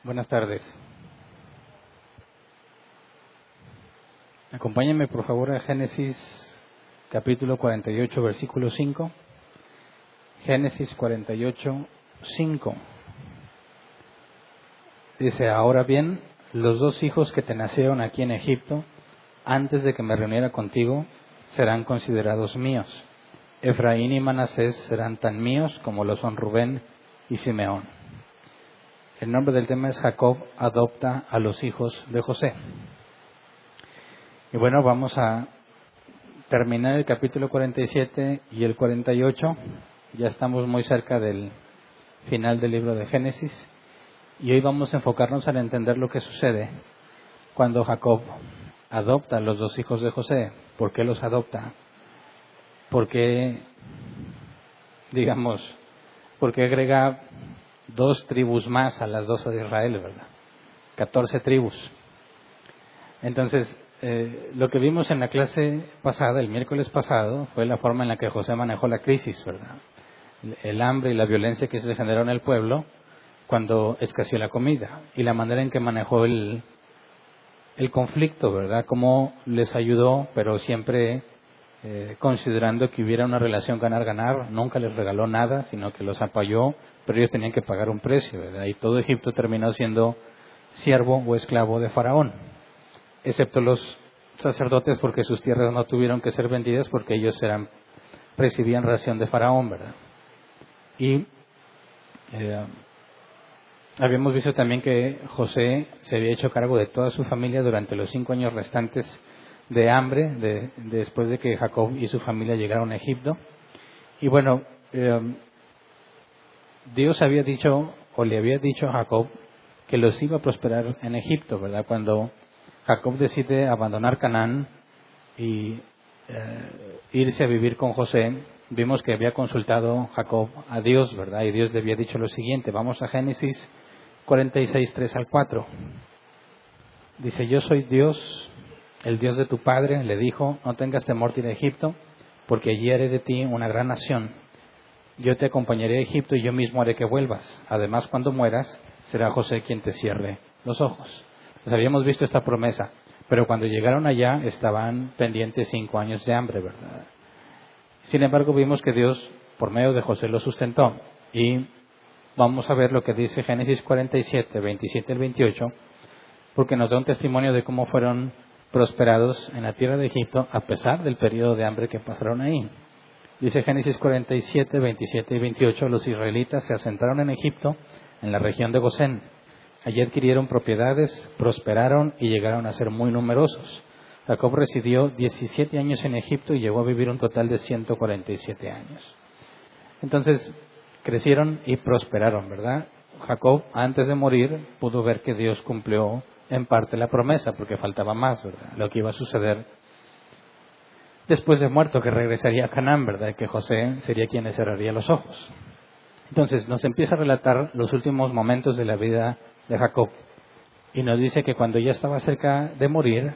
Buenas tardes. Acompáñenme por favor a Génesis capítulo 48, versículo 5. Génesis 48, 5. Dice: ahora bien, los dos hijos que te nacieron aquí en Egipto, antes de que me reuniera contigo, serán considerados míos. Efraín y Manasés serán tan míos como lo son Rubén y Simeón. El nombre del tema es Jacob adopta a los hijos de José. Y bueno, vamos a terminar el capítulo 47 y el 48. Ya estamos muy cerca del final del libro de Génesis. Y hoy vamos a enfocarnos en entender lo que sucede cuando Jacob adopta a los dos hijos de José. ¿Por qué los adopta? ¿Por qué agrega 2 tribus más a las 12 de Israel, verdad? 14 tribus. Entonces, lo que vimos en la clase pasada, el miércoles pasado, fue la forma en la que José manejó la crisis, ¿verdad? El hambre y la violencia que se generó en el pueblo cuando escaseó la comida, y la manera en que manejó el conflicto, ¿verdad? Cómo les ayudó, pero siempre considerando que hubiera una relación ganar-ganar. Nunca les regaló nada, sino que los apoyó, pero ellos tenían que pagar un precio, ¿verdad? Y todo Egipto terminó siendo siervo o esclavo de Faraón, excepto los sacerdotes, porque sus tierras no tuvieron que ser vendidas porque ellos recibían ración de Faraón, ¿verdad? Y habíamos visto también que José se había hecho cargo de toda su familia durante los 5 años restantes de hambre, después de que Jacob y su familia llegaron a Egipto. Y bueno, Dios había dicho, o le había dicho a Jacob, que los iba a prosperar en Egipto, ¿verdad? Cuando Jacob decide abandonar Canaán y irse a vivir con José, vimos que había consultado Jacob a Dios, ¿verdad? Y Dios le había dicho lo siguiente. Vamos a Génesis 46, 3 al 4. Dice: yo soy Dios, el Dios de tu padre. Le dijo: no tengas temor de ir a Egipto, porque allí haré de ti una gran nación. Yo te acompañaré a Egipto y yo mismo haré que vuelvas. Además, cuando mueras, será José quien te cierre los ojos. Pues habíamos visto esta promesa, pero cuando llegaron allá estaban pendientes 5 años de hambre, ¿verdad? Sin embargo, vimos que Dios, por medio de José, lo sustentó. Y vamos a ver lo que dice Génesis 47, 27 al 28, porque nos da un testimonio de cómo fueron prosperados en la tierra de Egipto a pesar del periodo de hambre que pasaron ahí. Dice Génesis 47, 27 y 28, los israelitas se asentaron en Egipto, en la región de Gosén. Allí adquirieron propiedades, prosperaron y llegaron a ser muy numerosos. Jacob residió 17 años en Egipto y llegó a vivir un total de 147 años. Entonces, crecieron y prosperaron, ¿verdad? Jacob, antes de morir, pudo ver que Dios cumplió en parte la promesa, porque faltaba más, ¿verdad? Lo que iba a suceder después de muerto, que regresaría a Canaán, ¿verdad? Que José sería quien le cerraría los ojos. Entonces, nos empieza a relatar los últimos momentos de la vida de Jacob. Y nos dice que cuando ya estaba cerca de morir,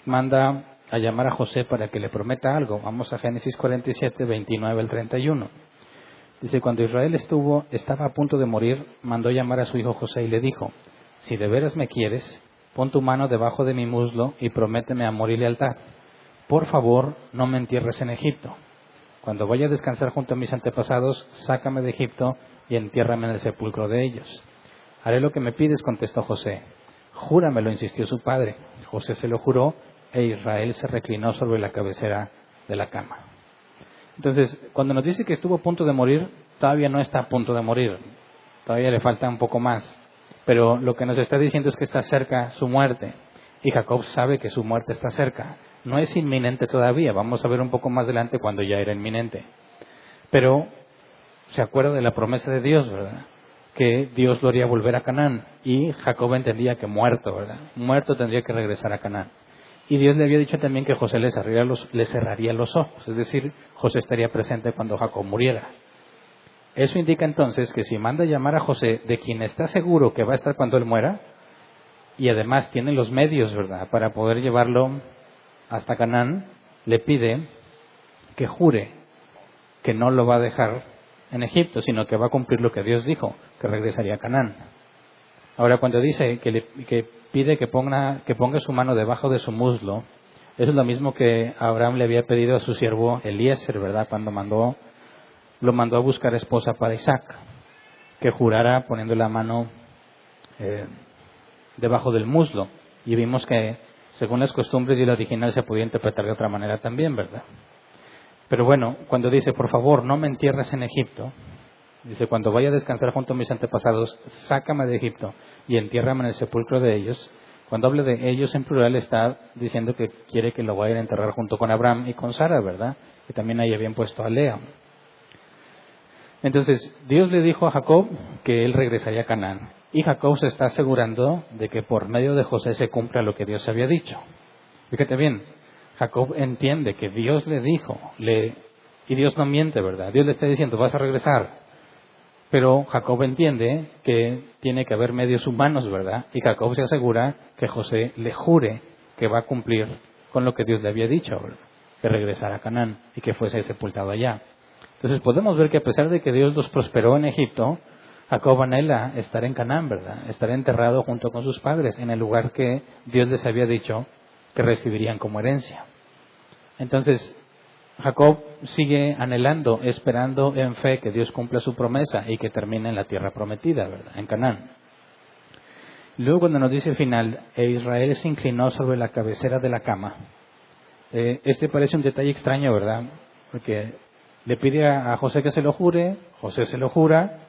manda a llamar a José para que le prometa algo. Vamos a Génesis 47, 29 al 31. Dice: cuando Israel estaba a punto de morir, mandó llamar a su hijo José y le dijo: si de veras me quieres, pon tu mano debajo de mi muslo y prométeme amor y lealtad. Por favor, no me entierres en Egipto. Cuando vaya a descansar junto a mis antepasados, sácame de Egipto y entiérrame en el sepulcro de ellos. Haré lo que me pides, contestó José. Júramelo, insistió su padre. José se lo juró e Israel se reclinó sobre la cabecera de la cama. Entonces, cuando nos dice que estuvo a punto de morir, todavía no está a punto de morir. Todavía le falta un poco más. Pero lo que nos está diciendo es que está cerca su muerte. Y Jacob sabe que su muerte está cerca. No es inminente todavía. Vamos a ver un poco más adelante cuando ya era inminente. Pero se acuerda de la promesa de Dios, ¿verdad? Que Dios lo haría volver a Canaán. Y Jacob entendía que muerto, ¿verdad? Muerto tendría que regresar a Canaán. Y Dios le había dicho también que José le cerraría los ojos. Es decir, José estaría presente cuando Jacob muriera. Eso indica entonces que si manda llamar a José, de quien está seguro que va a estar cuando él muera, y además tiene los medios, ¿verdad?, para poder llevarlo hasta Canaán, le pide que jure que no lo va a dejar en Egipto, sino que va a cumplir lo que Dios dijo, que regresaría a Canaán. Ahora, cuando dice que pide que ponga su mano debajo de su muslo, eso es lo mismo que Abraham le había pedido a su siervo Eliezer, ¿verdad? Cuando lo mandó a buscar esposa para Isaac, que jurara poniendo la mano debajo del muslo. Y vimos que, según las costumbres y el original, se podía interpretar de otra manera también, ¿verdad? Pero bueno, cuando dice, por favor, no me entierres en Egipto, dice, cuando vaya a descansar junto a mis antepasados, sácame de Egipto y entiérrame en el sepulcro de ellos. Cuando hable de ellos en plural, está diciendo que quiere que lo vayan a enterrar junto con Abraham y con Sara, ¿verdad? Que también ahí habían puesto a Lea. Entonces, Dios le dijo a Jacob que él regresaría a Canaán. Y Jacob se está asegurando de que por medio de José se cumpla lo que Dios había dicho. Fíjate bien, Jacob entiende que Dios le dijo, y Dios no miente, ¿verdad? Dios le está diciendo, vas a regresar. Pero Jacob entiende que tiene que haber medios humanos, ¿verdad? Y Jacob se asegura que José le jure que va a cumplir con lo que Dios le había dicho, ¿verdad? Que regresara a Canaán y que fuese sepultado allá. Entonces podemos ver que a pesar de que Dios los prosperó en Egipto, Jacob anhela estar en Canaán, ¿verdad? Estar enterrado junto con sus padres en el lugar que Dios les había dicho que recibirían como herencia. Entonces, Jacob sigue anhelando, esperando en fe que Dios cumpla su promesa y que termine en la tierra prometida, ¿verdad? En Canaán. Luego cuando nos dice al final, Israel se inclinó sobre la cabecera de la cama. Este parece un detalle extraño, ¿verdad? Porque le pide a José que se lo jure, José se lo jura,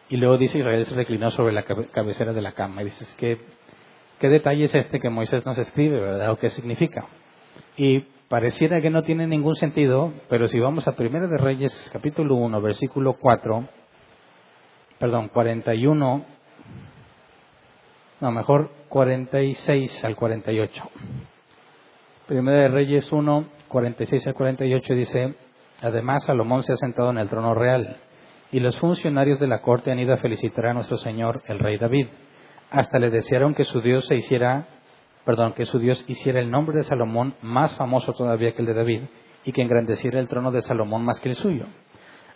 y luego dice Israel se reclinó sobre la cabecera de la cama. Y dices, ¿qué detalle es este que Moisés nos escribe, ¿verdad? ¿O qué significa? Y pareciera que no tiene ningún sentido, pero si vamos a 1 de Reyes, capítulo 1, versículo 41, no, mejor 46 al 48. 1 de Reyes 1, 46 al 48 dice, además Salomón se ha sentado en el trono real, y los funcionarios de la corte han ido a felicitar a nuestro Señor, el rey David. Hasta le desearon que su Dios hiciera el nombre de Salomón más famoso todavía que el de David, y que engrandeciera el trono de Salomón más que el suyo.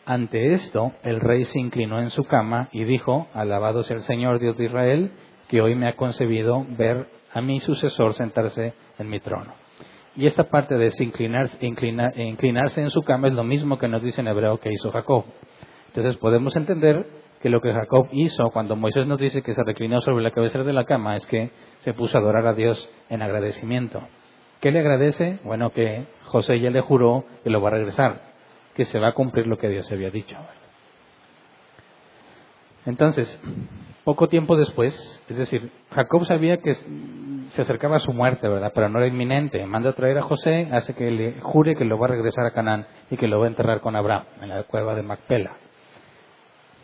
Ante esto, el rey se inclinó en su cama y dijo, alabado sea el Señor Dios de Israel, que hoy me ha concebido ver a mi sucesor sentarse en mi trono. Y esta parte de inclinarse en su cama es lo mismo que nos dice en hebreo que hizo Jacob. Entonces podemos entender que lo que Jacob hizo cuando Moisés nos dice que se reclinó sobre la cabecera de la cama es que se puso a adorar a Dios en agradecimiento. ¿Qué le agradece? Bueno, que José ya le juró que lo va a regresar, que se va a cumplir lo que Dios había dicho. Entonces, poco tiempo después, es decir, Jacob sabía que se acercaba a su muerte, ¿verdad? Pero no era inminente. Manda a traer a José, hace que le jure que lo va a regresar a Canaán y que lo va a enterrar con Abraham en la cueva de Macpela.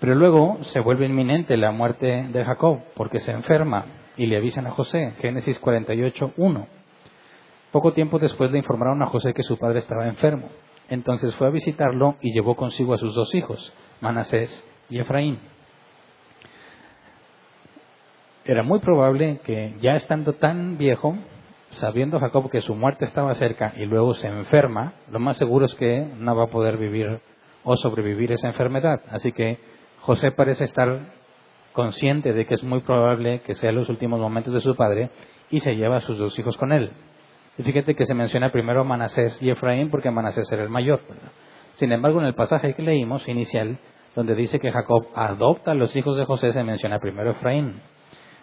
Pero luego se vuelve inminente la muerte de Jacob, porque se enferma y le avisan a José, Génesis 48:1. Poco tiempo después le informaron a José que su padre estaba enfermo. Entonces fue a visitarlo y llevó consigo a sus dos hijos, Manasés y Efraín. Era muy probable que ya estando tan viejo, sabiendo Jacob que su muerte estaba cerca y luego se enferma, lo más seguro es que no va a poder vivir o sobrevivir esa enfermedad. Así que José parece estar consciente de que es muy probable que sean los últimos momentos de su padre y se lleva a sus dos hijos con él. Y fíjate que se menciona primero Manasés y Efraín porque Manasés era el mayor, ¿verdad? Sin embargo, en el pasaje que leímos inicial, donde dice que Jacob adopta a los hijos de José, se menciona primero Efraín.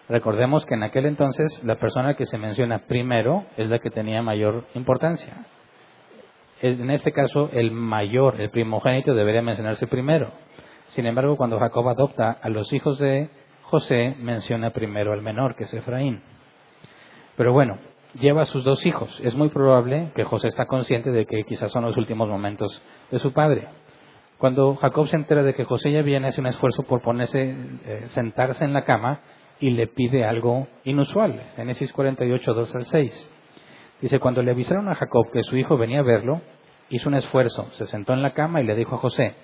Recordemos que en aquel entonces la persona que se menciona primero es la que tenía mayor importancia. En este caso, el mayor, el primogénito, debería mencionarse primero. Sin embargo, cuando Jacob adopta a los hijos de José, menciona primero al menor, que es Efraín. Pero bueno, lleva a sus dos hijos. Es muy probable que José está consciente de que quizás son los últimos momentos de su padre. Cuando Jacob se entera de que José ya viene, hace un esfuerzo por sentarse en la cama y le pide algo inusual. Génesis 48, 2 al 6. Dice, cuando le avisaron a Jacob que su hijo venía a verlo, hizo un esfuerzo, se sentó en la cama y le dijo a José,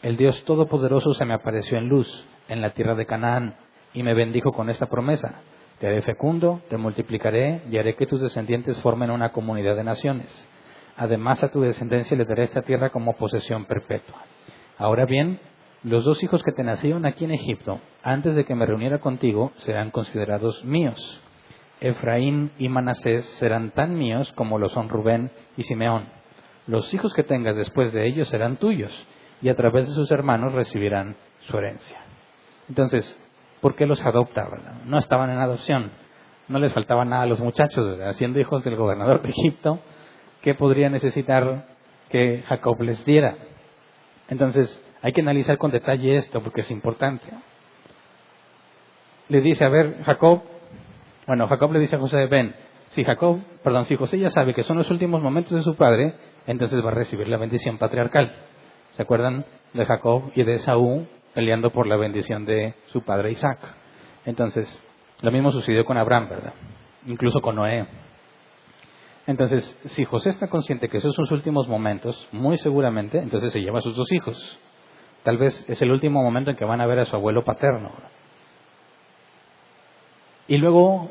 el Dios Todopoderoso se me apareció en luz, en la tierra de Canaán, y me bendijo con esta promesa, te haré fecundo, te multiplicaré y haré que tus descendientes formen una comunidad de naciones. Además a tu descendencia le daré esta tierra como posesión perpetua. Ahora bien, los 2 hijos que te nacieron aquí en Egipto, antes de que me reuniera contigo, serán considerados míos. Efraín y Manasés serán tan míos como lo son Rubén y Simeón. Los hijos que tengas después de ellos serán tuyos, y a través de sus hermanos recibirán su herencia. Entonces, ¿por qué los adopta, verdad? No estaban en adopción, no les faltaba nada a los muchachos, ¿verdad? Siendo hijos del gobernador de Egipto, ¿qué podría necesitar que Jacob les diera? Entonces, hay que analizar con detalle esto, porque es importante. Le dice, a ver, Jacob le dice a José, ven, si José ya sabe que son los últimos momentos de su padre, entonces va a recibir la bendición patriarcal. ¿Se acuerdan de Jacob y de Esaú peleando por la bendición de su padre Isaac? Entonces, lo mismo sucedió con Abraham, ¿verdad? Incluso con Noé. Entonces, si José está consciente que esos son sus últimos momentos, muy seguramente, entonces se lleva a sus 2 hijos. Tal vez es el último momento en que van a ver a su abuelo paterno. Y luego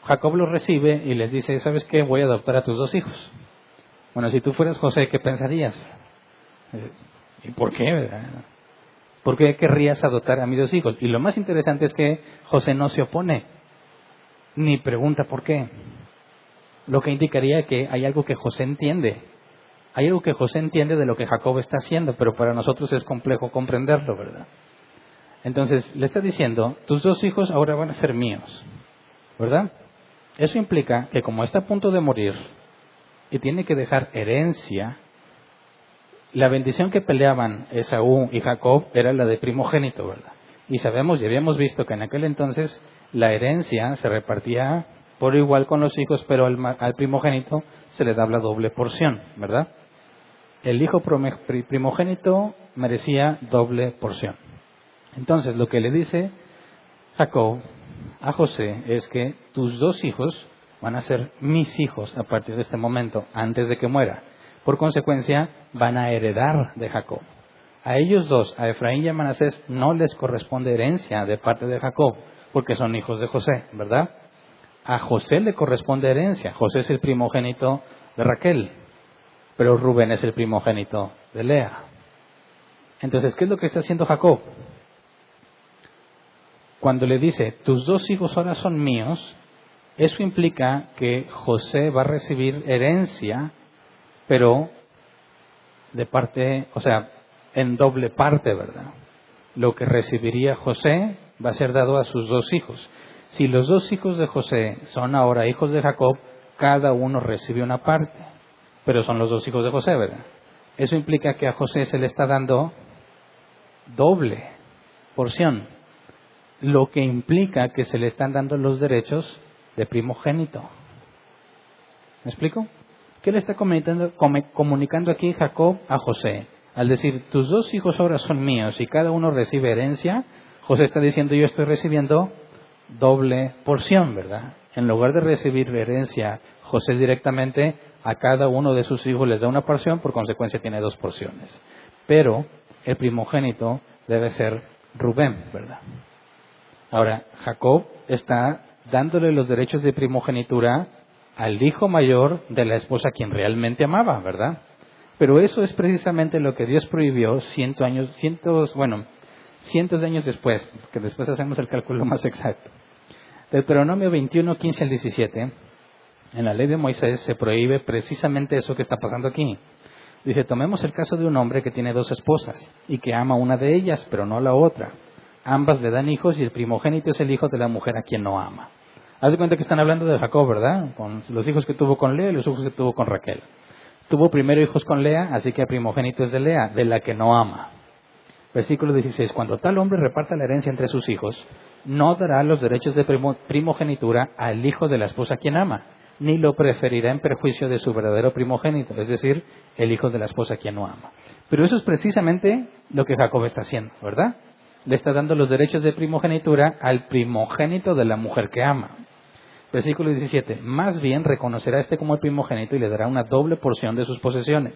Jacob los recibe y les dice, ¿sabes qué? Voy a adoptar a tus 2 hijos. Bueno, si tú fueras José, ¿qué pensarías? ¿Y por qué, verdad? ¿Por qué querrías adoptar a mis 2 hijos? Y lo más interesante es que José no se opone, ni pregunta por qué. Lo que indicaría que hay algo que José entiende. Hay algo que José entiende de lo que Jacob está haciendo, pero para nosotros es complejo comprenderlo, ¿verdad? Entonces, le está diciendo, tus 2 hijos ahora van a ser míos, ¿verdad? Eso implica que como está a punto de morir y tiene que dejar herencia, la bendición que peleaban Esaú y Jacob era la de primogénito, ¿verdad? Y sabemos y habíamos visto que en aquel entonces la herencia se repartía por igual con los hijos, pero al primogénito se le daba la doble porción, ¿verdad? El hijo primogénito merecía doble porción. Entonces, lo que le dice Jacob a José es que tus 2 hijos van a ser mis hijos a partir de este momento, antes de que muera. Por consecuencia, van a heredar de Jacob. A ellos 2, a Efraín y a Manasés, no les corresponde herencia de parte de Jacob, porque son hijos de José, ¿verdad? A José le corresponde herencia. José es el primogénito de Raquel, pero Rubén es el primogénito de Lea. Entonces, ¿qué es lo que está haciendo Jacob? Cuando le dice, tus 2 hijos ahora son míos, eso implica que José va a recibir herencia, pero de parte, o sea, en doble parte, ¿verdad? Lo que recibiría José va a ser dado a sus 2 hijos. Si los 2 hijos de José son ahora hijos de Jacob, cada uno recibe una parte, pero son los 2 hijos de José, ¿verdad? Eso implica que a José se le está dando doble porción, lo que implica que se le están dando los derechos de primogénito. ¿Me explico? ¿Qué le está comunicando aquí Jacob a José? Al decir, tus 2 hijos ahora son míos y cada uno recibe herencia, José está diciendo, yo estoy recibiendo doble porción, ¿verdad? En lugar de recibir herencia, José directamente a cada uno de sus hijos les da una porción, por consecuencia tiene 2 porciones. Pero el primogénito debe ser Rubén, ¿verdad? Ahora, Jacob está dándole los derechos de primogenitura al hijo mayor de la esposa a quien realmente amaba, ¿verdad? Pero eso es precisamente lo que Dios prohibió cientos de años después, que después hacemos el cálculo más exacto. Deuteronomio 21, 15 al 17, en la ley de Moisés se prohíbe precisamente eso que está pasando aquí. Dice, tomemos el caso de un hombre que tiene 2 esposas y que ama una de ellas, pero no la otra. Ambas le dan hijos y el primogénito es el hijo de la mujer a quien no ama. Haz de cuenta que están hablando de Jacob, ¿verdad? Con los hijos que tuvo con Lea y los hijos que tuvo con Raquel. Tuvo primero hijos con Lea, así que el primogénito es de Lea, de la que no ama. Versículo 16. Cuando tal hombre reparta la herencia entre sus hijos, no dará los derechos de primogenitura al hijo de la esposa a quien ama, ni lo preferirá en perjuicio de su verdadero primogénito, es decir, el hijo de la esposa a quien no ama. Pero eso es precisamente lo que Jacob está haciendo, ¿verdad? Le está dando los derechos de primogenitura al primogénito de la mujer que ama. Versículo 17. Más bien reconocerá este como el primogénito y le dará una doble porción de sus posesiones.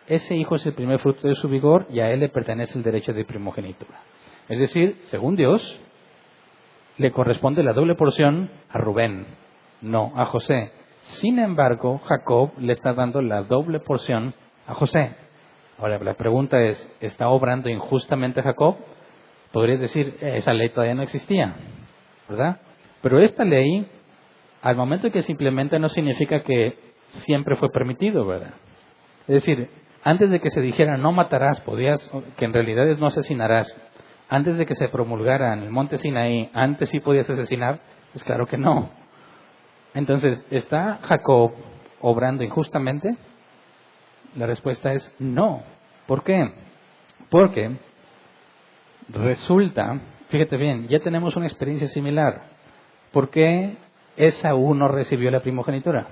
Ese hijo es el primer fruto de su vigor y a él le pertenece el derecho de primogenitura. Es decir, según Dios, le corresponde la doble porción a Rubén, no a José. Sin embargo, Jacob le está dando la doble porción a José. Ahora, la pregunta es, ¿está obrando injustamente Jacob? Podrías decir, esa ley todavía no existía, ¿verdad? Pero esta ley, al momento que se implementa, no significa que siempre fue permitido, ¿verdad? Es decir, antes de que se dijera no matarás, que en realidad es no asesinarás, antes de que se promulgara en el monte Sinaí, antes sí podías asesinar, pues claro que no. Entonces, ¿está Jacob obrando injustamente? La respuesta es no. ¿Por qué? Porque resulta, fíjate bien, ya tenemos una experiencia similar. ¿Por qué Esaú no recibió la primogenitura?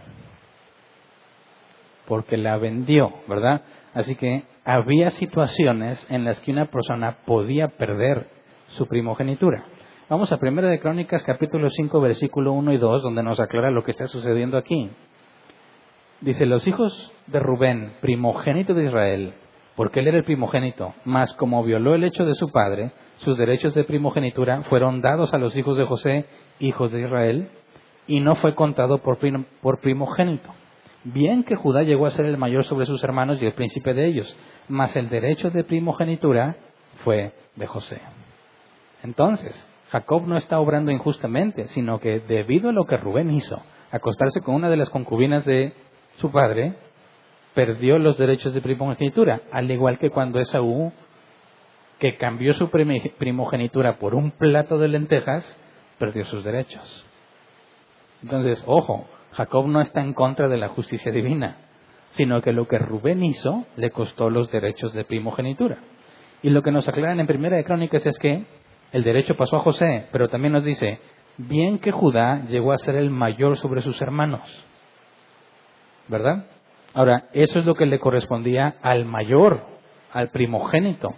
Porque la vendió, ¿verdad? Así que había situaciones en las que una persona podía perder su primogenitura. Vamos a 1 de Crónicas, capítulo 5, versículo 1 y 2, donde nos aclara lo que está sucediendo aquí. Dice, los hijos de Rubén, primogénito de Israel, porque él era el primogénito, mas como violó el hecho de su padre, sus derechos de primogenitura fueron dados a los hijos de José, hijos de Israel, y no fue contado por primogénito. Bien que Judá llegó a ser el mayor sobre sus hermanos y el príncipe de ellos, mas el derecho de primogenitura fue de José. Entonces, Jacob no está obrando injustamente, sino que debido a lo que Rubén hizo, acostarse con una de las concubinas de su padre, perdió los derechos de primogenitura, al igual que cuando Esaú, que cambió su primogenitura por un plato de lentejas, perdió sus derechos. Entonces, ojo, Jacob no está en contra de la justicia divina, sino que lo que Rubén hizo le costó los derechos de primogenitura. Y lo que nos aclaran en 1 de Crónicas es que el derecho pasó a José, pero también nos dice, bien que Judá llegó a ser el mayor sobre sus hermanos, ¿verdad? Ahora, eso es lo que le correspondía al mayor, al primogénito.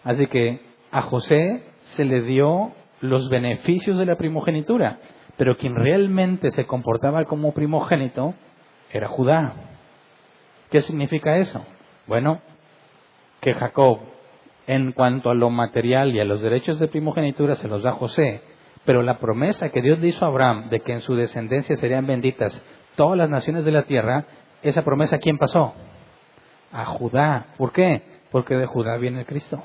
Así que a José se le dio los beneficios de la primogenitura, pero quien realmente se comportaba como primogénito era Judá. ¿Qué significa eso? Bueno, que Jacob, en cuanto a lo material y a los derechos de primogenitura, se los da a José, pero la promesa que Dios le hizo a Abraham de que en su descendencia serían benditas todas las naciones de la tierra, esa promesa ¿a quién pasó? A Judá. ¿Por qué? Porque de Judá viene el Cristo.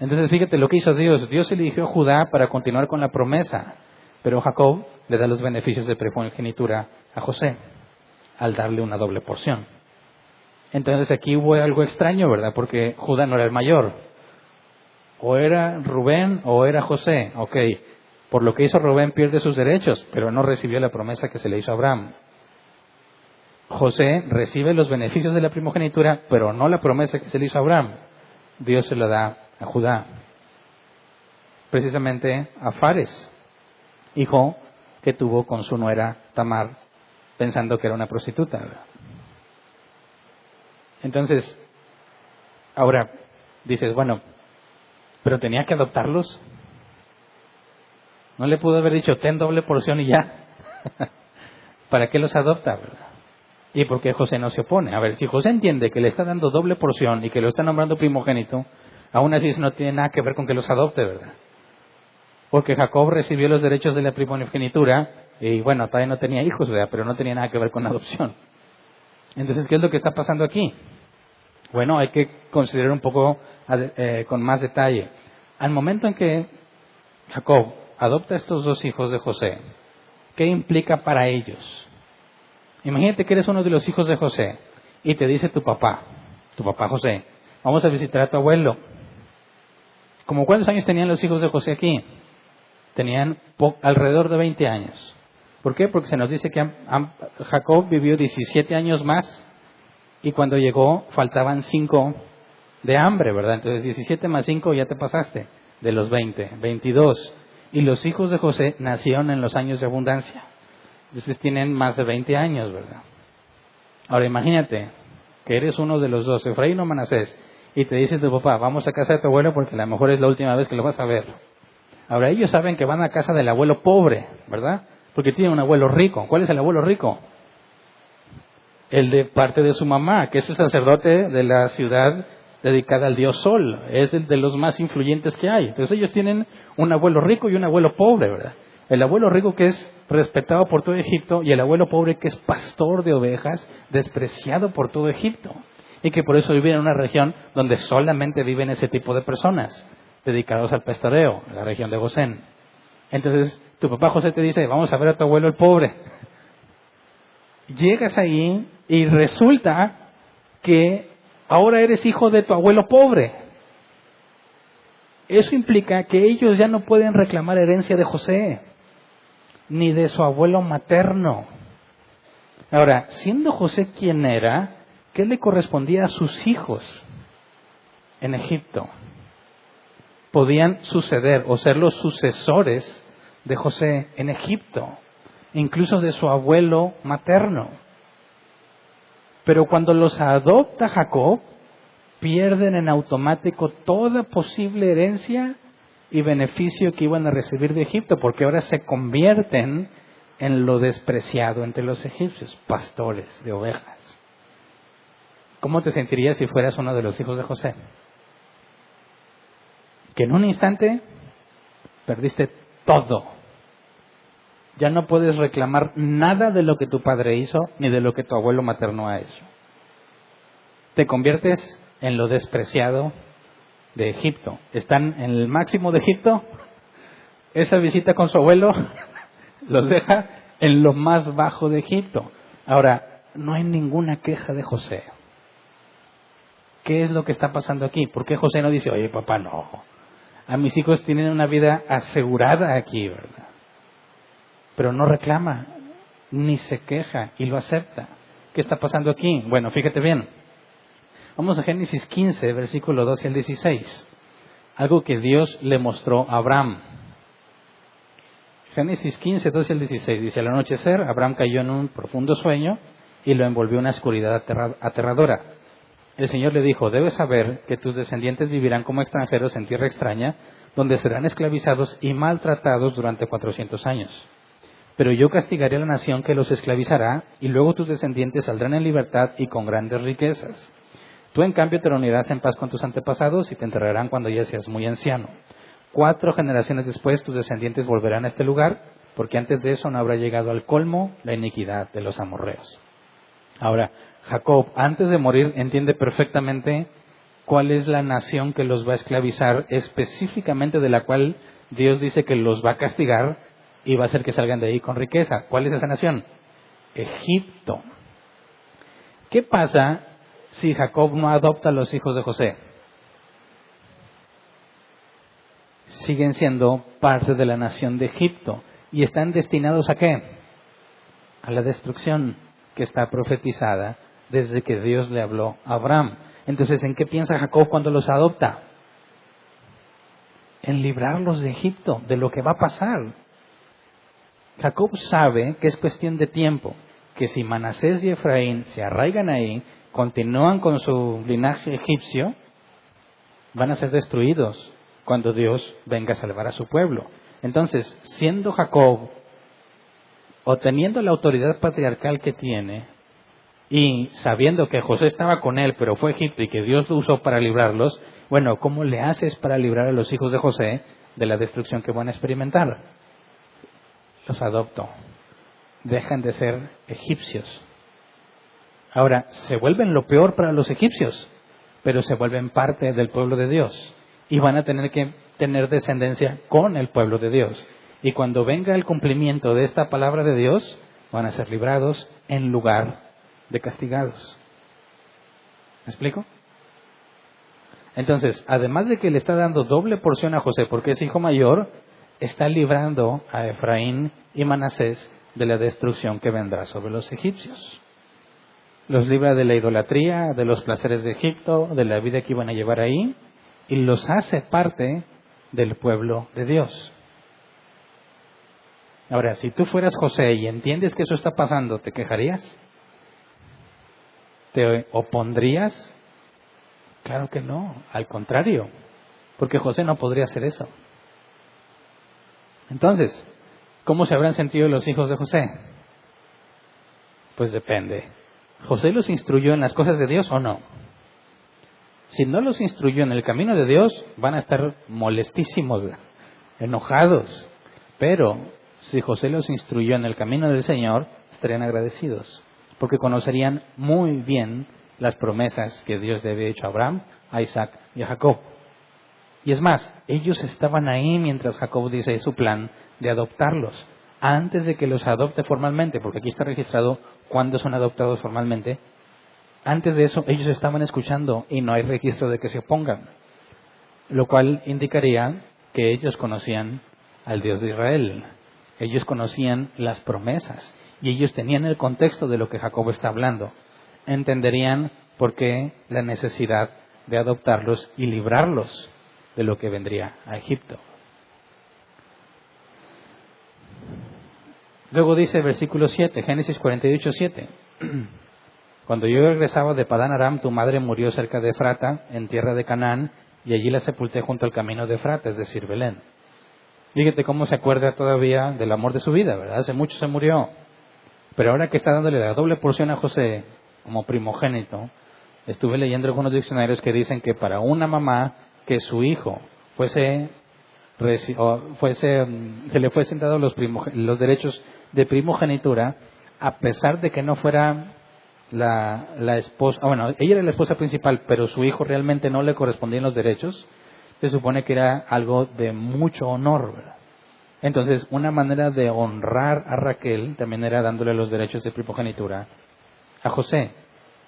Entonces fíjate lo que hizo Dios. Dios eligió a Judá para continuar con la promesa, pero Jacob le da los beneficios de primogenitura a José, al darle una doble porción. Entonces aquí hubo algo extraño, ¿verdad? Porque Judá no era el mayor. O era Rubén o era José. Ok, por lo que hizo Rubén pierde sus derechos, pero no recibió la promesa que se le hizo a Abraham. José recibe los beneficios de la primogenitura, pero no la promesa que se le hizo a Abraham. Dios se la da a Judá. Precisamente a Fares, hijo que tuvo con su nuera Tamar, pensando que era una prostituta, ¿verdad? Entonces, ahora dices, bueno, pero tenía que adoptarlos. No le pudo haber dicho, ten doble porción y ya. ¿Para qué los adopta, verdad? ¿Y por qué José no se opone? A ver, si José entiende que le está dando doble porción y que lo está nombrando primogénito, aún así eso no tiene nada que ver con que los adopte, ¿verdad? Porque Jacob recibió los derechos de la primogenitura y bueno, todavía no tenía hijos, ¿verdad? Pero no tenía nada que ver con la adopción. Entonces, ¿qué es lo que está pasando aquí? Bueno, hay que considerar un poco con más detalle. Al momento en que Jacob adopta a estos dos hijos de José, ¿qué implica para ellos? Imagínate que eres uno de los hijos de José y te dice tu papá José, vamos a visitar a tu abuelo. ¿Cómo cuántos años tenían los hijos de José aquí? Tenían alrededor de 20 años. ¿Por qué? Porque se nos dice que Jacob vivió 17 años más y cuando llegó faltaban 5 de hambre, ¿verdad? Entonces 17 más 5 ya te pasaste de los 20, 22. Y los hijos de José nacieron en los años de abundancia. Entonces tienen más de 20 años, ¿verdad? Ahora imagínate que eres uno de los dos, Efraín o Manasés, y te dice tu papá, vamos a casa de tu abuelo porque a lo mejor es la última vez que lo vas a ver. Ahora ellos saben que van a casa del abuelo pobre, ¿verdad? Porque tienen un abuelo rico. ¿Cuál es el abuelo rico? El de parte de su mamá, que es el sacerdote de la ciudad dedicada al dios Sol. Es el de los más influyentes que hay. Entonces ellos tienen un abuelo rico y un abuelo pobre, ¿verdad? El abuelo rico que es respetado por todo Egipto y el abuelo pobre que es pastor de ovejas, despreciado por todo Egipto. Y que por eso vive en una región donde solamente viven ese tipo de personas, dedicados al pastoreo, la región de Gosén. Entonces, tu papá José te dice, vamos a ver a tu abuelo el pobre. Llegas ahí y resulta que ahora eres hijo de tu abuelo pobre. Eso implica que ellos ya no pueden reclamar herencia de José, ni de su abuelo materno. Ahora, siendo José quien era, ¿qué le correspondía a sus hijos en Egipto? Podían suceder o ser los sucesores de José en Egipto, incluso de su abuelo materno. Pero cuando los adopta Jacob, pierden en automático toda posible herencia y beneficio que iban a recibir de Egipto, porque ahora se convierten en lo despreciado entre los egipcios, pastores de ovejas. ¿Cómo te sentirías si fueras uno de los hijos de José? Que en un instante perdiste todo. Ya no puedes reclamar nada de lo que tu padre hizo, ni de lo que tu abuelo materno ha hecho. Te conviertes en lo despreciado de Egipto. Están en el máximo de Egipto. Esa visita con su abuelo los deja en lo más bajo de Egipto. Ahora, no hay ninguna queja de José. ¿Qué es lo que está pasando aquí? ¿Por qué José no dice, oye papá, no, a mis hijos tienen una vida asegurada aquí, ¿verdad? Pero no reclama, ni se queja y lo acepta. ¿Qué está pasando aquí? Bueno, fíjate bien. Vamos a Génesis 15, versículo 12 al 16. Algo que Dios le mostró a Abraham. Génesis 15, 12 al 16. Dice, al anochecer, Abraham cayó en un profundo sueño y lo envolvió una oscuridad aterradora. El Señor le dijo, debes saber que tus descendientes vivirán como extranjeros en tierra extraña, donde serán esclavizados y maltratados durante 400 años. Pero yo castigaré a la nación que los esclavizará, y luego tus descendientes saldrán en libertad y con grandes riquezas. Tú, en cambio, te reunirás en paz con tus antepasados y te enterrarán cuando ya seas muy anciano. 4 generaciones después, tus descendientes volverán a este lugar, porque antes de eso no habrá llegado al colmo la iniquidad de los amorreos. Ahora, Jacob, antes de morir, entiende perfectamente cuál es la nación que los va a esclavizar, específicamente de la cual Dios dice que los va a castigar y va a hacer que salgan de ahí con riqueza. ¿Cuál es esa nación? Egipto. ¿Qué pasa si Jacob no adopta a los hijos de José? Siguen siendo parte de la nación de Egipto y están destinados ¿a qué? A la destrucción que está profetizada desde que Dios le habló a Abraham. Entonces, ¿en qué piensa Jacob cuando los adopta? En librarlos de Egipto, de lo que va a pasar. Jacob sabe que es cuestión de tiempo, que si Manasés y Efraín se arraigan ahí, continúan con su linaje egipcio, van a ser destruidos cuando Dios venga a salvar a su pueblo. Entonces, siendo Jacob, o teniendo la autoridad patriarcal que tiene, y sabiendo que José estaba con él, pero fue a Egipto y que Dios lo usó para librarlos, bueno, ¿cómo le haces para librar a los hijos de José de la destrucción que van a experimentar? Los adopto. Dejan de ser egipcios. Ahora, se vuelven lo peor para los egipcios, pero se vuelven parte del pueblo de Dios y van a tener que tener descendencia con el pueblo de Dios. Y cuando venga el cumplimiento de esta palabra de Dios, van a ser librados en lugar de castigados. ¿Me explico? Entonces, además de que le está dando doble porción a José porque es hijo mayor, está librando a Efraín y Manasés de la destrucción que vendrá sobre los egipcios. Los libra de la idolatría, de los placeres de Egipto, de la vida que iban a llevar ahí, y los hace parte del pueblo de Dios. Ahora, si tú fueras José y entiendes que eso está pasando, ¿te quejarías? ¿Te opondrías? Claro que no, al contrario, porque José no podría hacer eso. Entonces, ¿cómo se habrán sentido los hijos de José? Pues depende. ¿José los instruyó en las cosas de Dios o no? Si no los instruyó en el camino de Dios, van a estar molestísimos, enojados. Pero si José los instruyó en el camino del Señor, estarían agradecidos, porque conocerían muy bien las promesas que Dios le había hecho a Abraham, a Isaac y a Jacob. Y es más, ellos estaban ahí mientras Jacob dice su plan de adoptarlos, antes de que los adopte formalmente, porque aquí está registrado cuándo son adoptados formalmente. Antes de eso, ellos estaban escuchando y no hay registro de que se opongan, lo cual indicaría que ellos conocían al Dios de Israel, ellos conocían las promesas y ellos tenían el contexto de lo que Jacob está hablando. Entenderían por qué la necesidad de adoptarlos y librarlos de lo que vendría a Egipto. Luego dice el versículo 7, Génesis 48, 7. Cuando yo regresaba de Padán Aram, tu madre murió cerca de Efrata, en tierra de Canaán, y allí la sepulté junto al camino de Efrata, es decir, Belén. Fíjate cómo se acuerda todavía del amor de su vida, ¿verdad? Hace mucho se murió. Pero ahora que está dándole la doble porción a José como primogénito, estuve leyendo algunos diccionarios que dicen que para una mamá que su hijo se le fuesen dados los derechos de primogenitura, a pesar de que no fuera la esposa, bueno, ella era la esposa principal, pero su hijo realmente no le correspondían los derechos, se supone que era algo de mucho honor, ¿verdad? Entonces, una manera de honrar a Raquel también era dándole los derechos de primogenitura a José.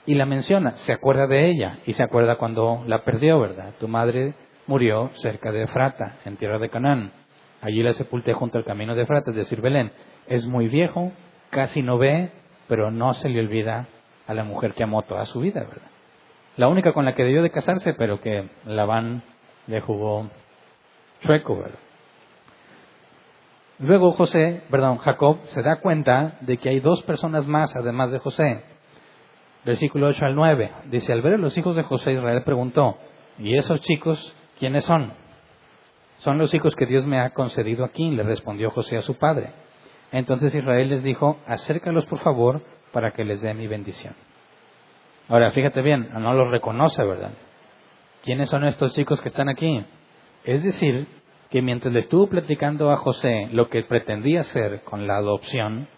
Y la menciona, se acuerda de ella y se acuerda cuando la perdió, ¿verdad? Tu madre murió cerca de Efrata, en tierra de Canaán. Allí la sepulté junto al camino de Efrata, es decir, Belén. Es muy viejo, casi no ve, pero no se le olvida a la mujer que amó toda su vida, ¿verdad? La única con la que debió de casarse, pero que Labán le jugó chueco, ¿verdad? Luego Jacob se da cuenta de que hay dos personas más además de José. Versículo 8 al 9. Dice, al ver a los hijos de José, Israel preguntó, ¿y esos chicos quiénes son? Son los hijos que Dios me ha concedido aquí, le respondió José a su padre. Entonces Israel les dijo, acércalos por favor para que les dé mi bendición. Ahora, fíjate bien, no los reconoce, ¿verdad? ¿Quiénes son estos chicos que están aquí? Es decir, que mientras le estuvo platicando a José lo que pretendía hacer con la adopción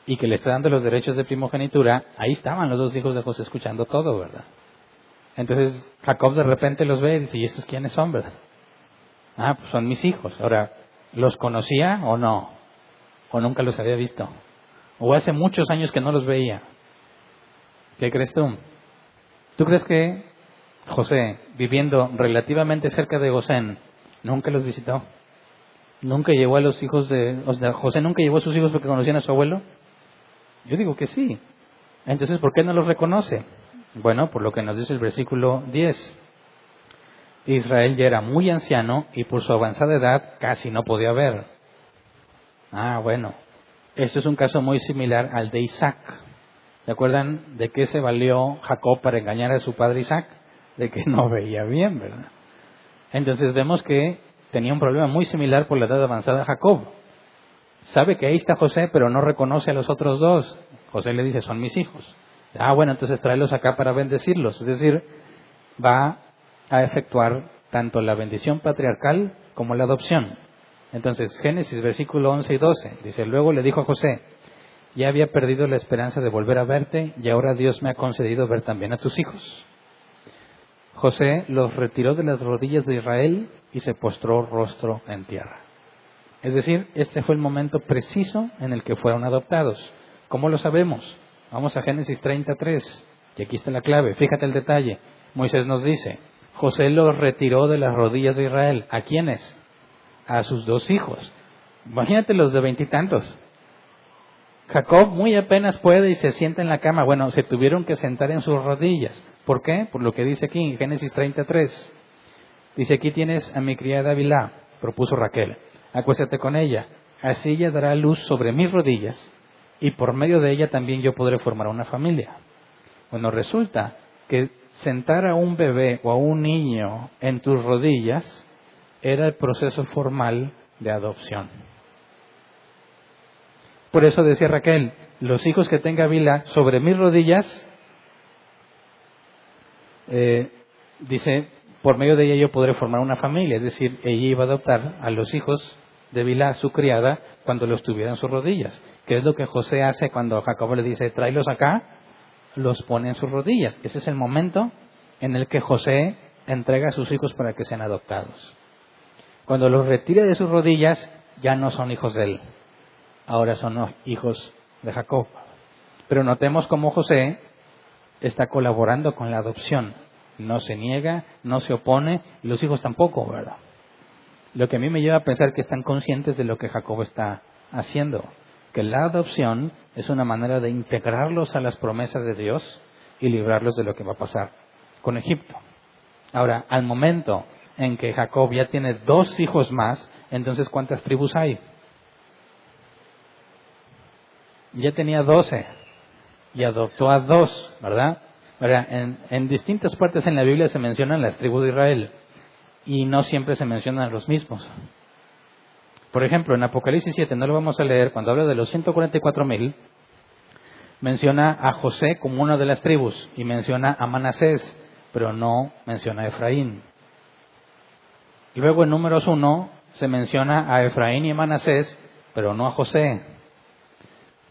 y que le está dando los derechos de primogenitura, ahí estaban los dos hijos de José escuchando todo, ¿verdad? Entonces Jacob de repente los ve y dice, ¿y estos quiénes son, verdad? Ah, pues son mis hijos. Ahora, ¿los conocía o no? ¿O nunca los había visto? ¿O hace muchos años que no los veía? ¿Qué crees tú? ¿Tú crees que José, viviendo relativamente cerca de Gosén, nunca los visitó? ¿Nunca llevó a los hijos José nunca llevó a sus hijos porque conocían a su abuelo? Yo digo que sí. Entonces, ¿por qué no los reconoce? Bueno, por lo que nos dice el versículo 10. Israel ya era muy anciano y por su avanzada edad casi no podía ver. Ah, bueno. Esto es un caso muy similar al de Isaac. ¿Se acuerdan de qué se valió Jacob para engañar a su padre Isaac? De que no veía bien, ¿verdad? Entonces vemos que tenía un problema muy similar por la edad avanzada Jacob. Sabe que ahí está José, pero no reconoce a los otros dos. José le dice, son mis hijos. Ah, bueno, entonces tráelos acá para bendecirlos. Es decir, va a efectuar tanto la bendición patriarcal como la adopción. Entonces, Génesis, versículo 11 y 12, dice, luego le dijo a José, ya había perdido la esperanza de volver a verte y ahora Dios me ha concedido ver también a tus hijos. José los retiró de las rodillas de Israel y se postró rostro en tierra. Es decir, este fue el momento preciso en el que fueron adoptados. ¿Cómo lo sabemos? Vamos a Génesis 33, y aquí está la clave. Fíjate el detalle. Moisés nos dice, José los retiró de las rodillas de Israel. ¿A quiénes? A sus dos hijos. Imagínate los de veintitantos. Jacob muy apenas puede y se sienta en la cama. Bueno, se tuvieron que sentar en sus rodillas. ¿Por qué? Por lo que dice aquí en Génesis 33. Dice, aquí tienes a mi criada Bilhá, propuso Raquel. Acuéstate con ella. Así ella dará luz sobre mis rodillas y por medio de ella también yo podré formar una familia. Bueno, resulta que sentar a un bebé o a un niño en tus rodillas era el proceso formal de adopción. Por eso decía Raquel, los hijos que tenga Bilhá sobre mis rodillas, dice, por medio de ella yo podré formar una familia. Es decir, ella iba a adoptar a los hijos de Bilhá, su criada, cuando los tuviera en sus rodillas. ¿Qué es lo que José hace cuando Jacob le dice, tráelos acá? Los pone en sus rodillas. Ese es el momento en el que José entrega a sus hijos para que sean adoptados. Cuando los retira de sus rodillas, ya no son hijos de él. Ahora son los hijos de Jacob. Pero notemos cómo José está colaborando con la adopción. No se niega, no se opone, y los hijos tampoco, ¿verdad? Lo que a mí me lleva a pensar que están conscientes de lo que Jacob está haciendo. Que la adopción es una manera de integrarlos a las promesas de Dios y librarlos de lo que va a pasar con Egipto. Ahora, al momento en que Jacob ya tiene 2 hijos más, entonces ¿cuántas tribus hay? Ya tenía 12 y adoptó a 2, ¿verdad? Ahora, en distintas partes en la Biblia se mencionan las tribus de Israel y no siempre se mencionan los mismos. Por ejemplo, en Apocalipsis 7, no lo vamos a leer, cuando habla de los 144,000, menciona a José como una de las tribus y menciona a Manasés, pero no menciona a Efraín. Luego en Números 1 se menciona a Efraín y a Manasés, pero no a José.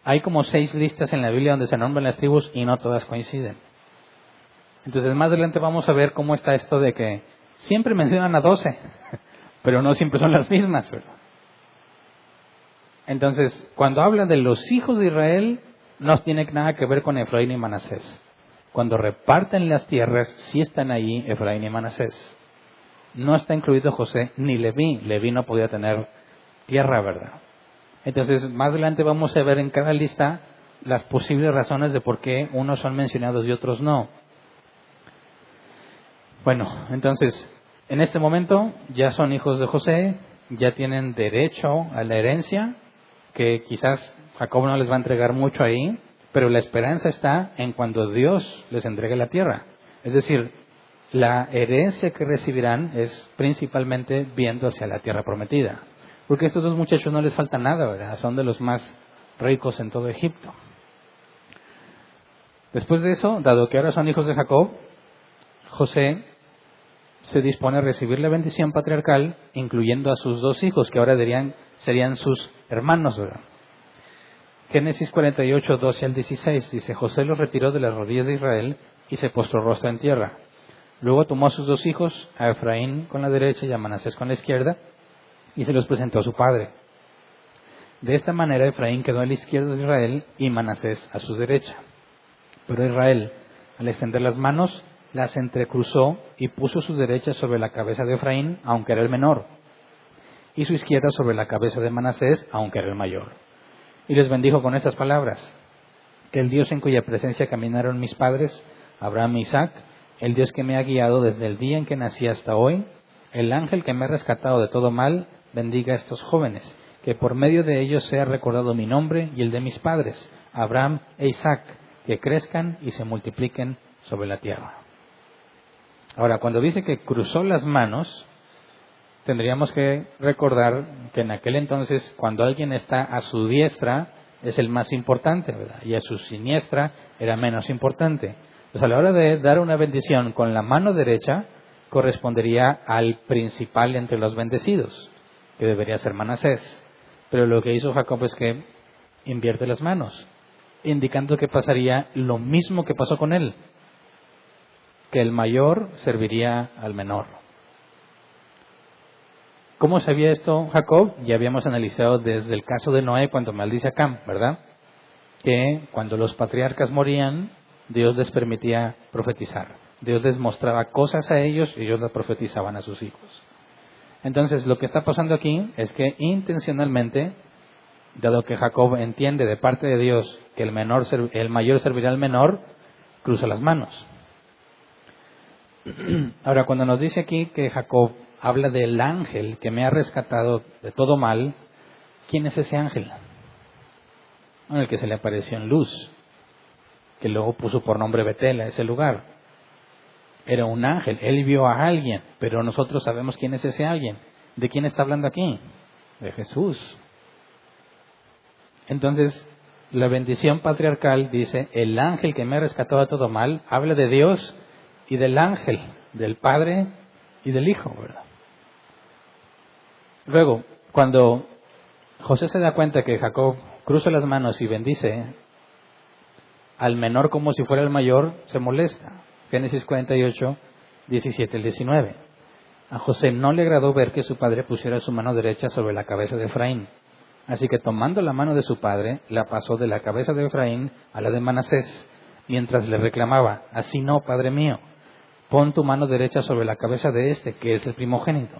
Hay como 6 listas en la Biblia donde se nombran las tribus y no todas coinciden. Entonces más adelante vamos a ver cómo está esto de que siempre mencionan a 12, pero no siempre son las mismas, ¿verdad? Entonces, cuando habla de los hijos de Israel, no tiene nada que ver con Efraín y Manasés. Cuando reparten las tierras, sí están ahí Efraín y Manasés. No está incluido José ni Leví. Leví no podía tener tierra, ¿verdad? Entonces, más adelante vamos a ver en cada lista las posibles razones de por qué unos son mencionados y otros no. Bueno, entonces, en este momento ya son hijos de José, ya tienen derecho a la herencia, que quizás Jacob no les va a entregar mucho ahí, pero la esperanza está en cuando Dios les entregue la tierra. Es decir, la herencia que recibirán es principalmente viendo hacia la tierra prometida. Porque a estos 2 muchachos no les falta nada, ¿verdad? Son de los más ricos en todo Egipto. Después de eso, dado que ahora son hijos de Jacob, José se dispone a recibir la bendición patriarcal, incluyendo a sus 2 hijos, que ahora serían sus hermanos, ¿verdad? Génesis 48, 12 al 16, dice, José los retiró de las rodillas de Israel y se postró rostro en tierra. Luego tomó a sus 2 hijos, a Efraín con la derecha y a Manasés con la izquierda, y se los presentó a su padre. De esta manera Efraín quedó a la izquierda de Israel y Manasés a su derecha. Pero Israel, al extender las manos, las entrecruzó y puso su derecha sobre la cabeza de Efraín, aunque era el menor, y su izquierda sobre la cabeza de Manasés, aunque era el mayor. Y les bendijo con estas palabras: que el Dios en cuya presencia caminaron mis padres, Abraham e Isaac, el Dios que me ha guiado desde el día en que nací hasta hoy, el ángel que me ha rescatado de todo mal, bendiga a estos jóvenes, que por medio de ellos sea recordado mi nombre y el de mis padres, Abraham e Isaac, que crezcan y se multipliquen sobre la tierra. Ahora, cuando dice que cruzó las manos, tendríamos que recordar que en aquel entonces, cuando alguien está a su diestra, es el más importante, ¿verdad? Y a su siniestra era menos importante. Pues a la hora de dar una bendición con la mano derecha, correspondería al principal entre los bendecidos, que debería ser Manasés. Pero lo que hizo Jacob es que invierte las manos, indicando que pasaría lo mismo que pasó con él, que el mayor serviría al menor. ¿Cómo sabía esto Jacob? Ya habíamos analizado desde el caso de Noé cuando maldice a Cam, ¿verdad? Que cuando los patriarcas morían, Dios les permitía profetizar. Dios les mostraba cosas a ellos y ellos las profetizaban a sus hijos. Entonces, lo que está pasando aquí es que intencionalmente, dado que Jacob entiende de parte de Dios que el mayor servirá al menor, cruza las manos. Ahora, cuando nos dice aquí que Jacob habla del ángel que me ha rescatado de todo mal, ¿quién es ese ángel? Bueno, el que se le apareció en luz, que luego puso por nombre Betel a ese lugar. Era un ángel, él vio a alguien, pero nosotros sabemos quién es ese alguien. ¿De quién está hablando aquí? De Jesús. Entonces, la bendición patriarcal dice, el ángel que me ha rescatado de todo mal, habla de Dios y del ángel, del Padre y del Hijo, ¿verdad? Luego, cuando José se da cuenta que Jacob cruza las manos y bendice al menor como si fuera el mayor, se molesta. Génesis 48, 17 al 19. A José no le agradó ver que su padre pusiera su mano derecha sobre la cabeza de Efraín. Así que tomando la mano de su padre, la pasó de la cabeza de Efraín a la de Manasés, mientras le reclamaba: así no, padre mío, pon tu mano derecha sobre la cabeza de este, que es el primogénito.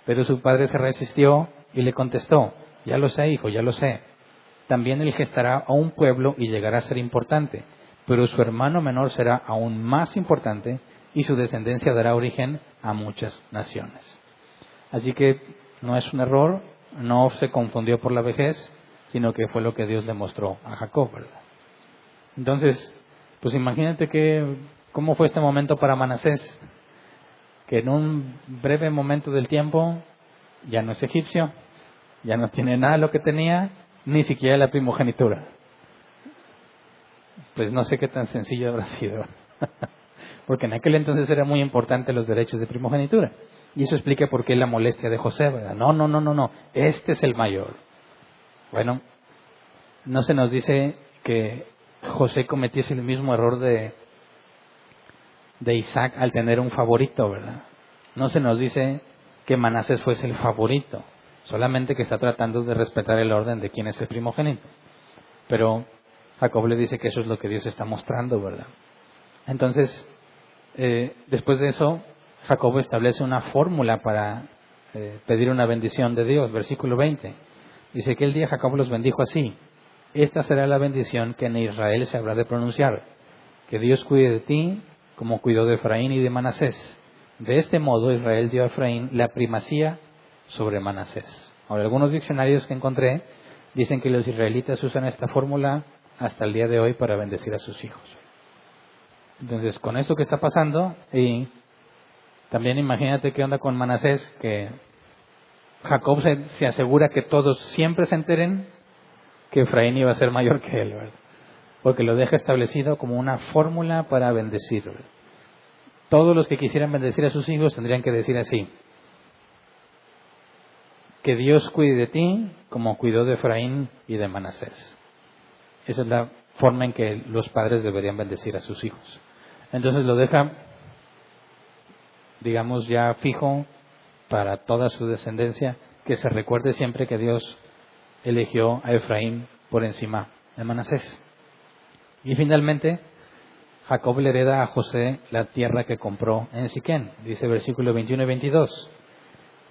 Pero su padre se resistió y le contestó: ya lo sé, hijo, ya lo sé. También él gestará a un pueblo y llegará a ser importante, pero su hermano menor será aún más importante y su descendencia dará origen a muchas naciones. Así que no es un error, no se confundió por la vejez, sino que fue lo que Dios le mostró a Jacob, ¿verdad? Entonces, pues imagínate cómo fue este momento para Manasés, que en un breve momento del tiempo ya no es egipcio, ya no tiene nada de lo que tenía, ni siquiera la primogenitura. Pues no sé qué tan sencillo habrá sido. Porque en aquel entonces era muy importante los derechos de primogenitura. Y eso explica por qué la molestia de José, ¿verdad? No, este es el mayor. Bueno, no se nos dice que José cometiese el mismo error de Isaac al tener un favorito, ¿verdad? No se nos dice que Manasés fuese el favorito, solamente que está tratando de respetar el orden de quién es el primogénito. Pero Jacob le dice que eso es lo que Dios está mostrando, ¿verdad? Entonces, después de eso, Jacob establece una fórmula para pedir una bendición de Dios. Versículo 20. Dice que el día Jacob los bendijo así: esta será la bendición que en Israel se habrá de pronunciar, que Dios cuide de ti como cuidó de Efraín y de Manasés. De este modo Israel dio a Efraín la primacía sobre Manasés. Ahora, algunos diccionarios que encontré dicen que los israelitas usan esta fórmula hasta el día de hoy para bendecir a sus hijos. Entonces, con esto que está pasando, y también imagínate qué onda con Manasés, que Jacob se asegura que todos siempre se enteren que Efraín iba a ser mayor que él, ¿verdad? Porque lo deja establecido como una fórmula para bendecir, ¿verdad? Todos los que quisieran bendecir a sus hijos tendrían que decir así: que Dios cuide de ti como cuidó de Efraín y de Manasés. Esa es la forma en que los padres deberían bendecir a sus hijos. Entonces lo deja, digamos, ya fijo para toda su descendencia, que se recuerde siempre que Dios eligió a Efraín por encima de Manasés. Y finalmente, Jacob le hereda a José la tierra que compró en Siquén. Dice versículos 21 y 22.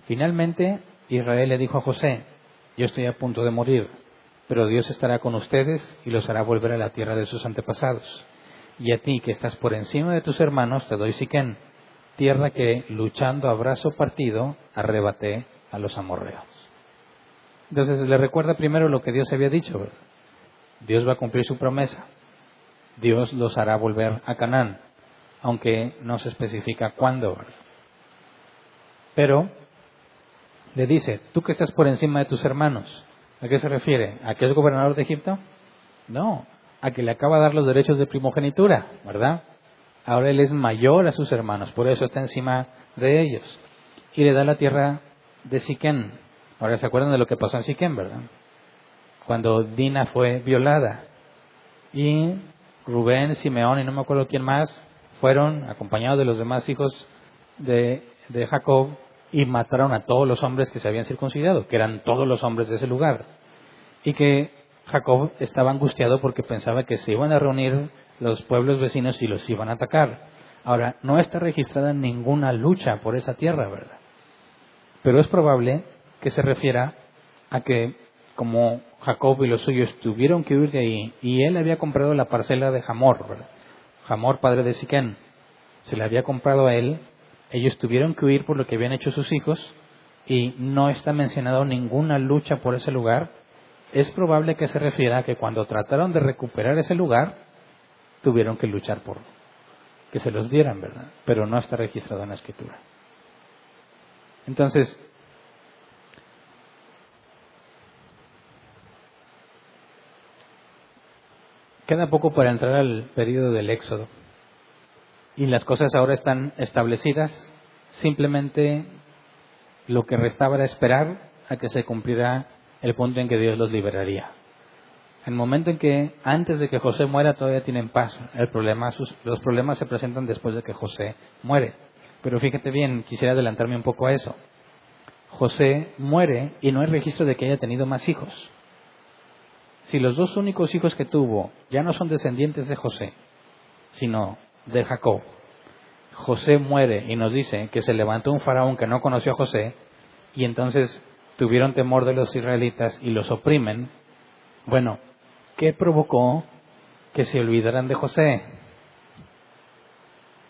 Finalmente, Israel le dijo a José: yo estoy a punto de morir, pero Dios estará con ustedes y los hará volver a la tierra de sus antepasados. Y a ti, que estás por encima de tus hermanos, te doy Siquén, tierra que, luchando a brazo partido, arrebaté a los amorreos. Entonces le recuerda primero lo que Dios había dicho, ¿verdad? Dios va a cumplir su promesa. Dios los hará volver a Canaán, aunque no se especifica cuándo, ¿verdad? Pero le dice: tú que estás por encima de tus hermanos. ¿A qué se refiere? ¿A que es gobernador de Egipto? No, a que le acaba de dar los derechos de primogenitura, ¿verdad? Ahora él es mayor a sus hermanos, por eso está encima de ellos. Y le da la tierra de Siquén. Ahora se acuerdan de lo que pasó en Siquén, ¿verdad? Cuando Dina fue violada. Y Rubén, Simeón y no me acuerdo quién más fueron acompañados de los demás hijos de Jacob y mataron a todos los hombres que se habían circuncidado, que eran todos los hombres de ese lugar. Y que Jacob estaba angustiado porque pensaba que se iban a reunir los pueblos vecinos y los iban a atacar. Ahora, no está registrada ninguna lucha por esa tierra, ¿verdad? Pero es probable que se refiera a que, como Jacob y los suyos tuvieron que huir de ahí, y él había comprado la parcela de Hamor, ¿verdad? Hamor, padre de Siquén, se la había comprado a él. Ellos tuvieron que huir por lo que habían hecho sus hijos, y no está mencionado ninguna lucha por ese lugar. Es probable que se refiera a que cuando trataron de recuperar ese lugar, tuvieron que luchar por que se los dieran, ¿verdad? Pero no está registrado en la Escritura. Entonces, queda poco para entrar al periodo del Éxodo. Y las cosas ahora están establecidas. Simplemente lo que restaba era esperar a que se cumpliera el punto en que Dios los liberaría. El momento en que, antes de que José muera, todavía tienen paz. Los problemas se presentan después de que José muere. Pero fíjate bien, quisiera adelantarme un poco a eso. José muere y no hay registro de que haya tenido más hijos. Si los dos únicos hijos que tuvo ya no son descendientes de José, sino de Jacob, José muere y nos dice que se levantó un faraón que no conoció a José y entonces tuvieron temor de los israelitas y los oprimen. Bueno, ¿qué provocó que se olvidaran de José?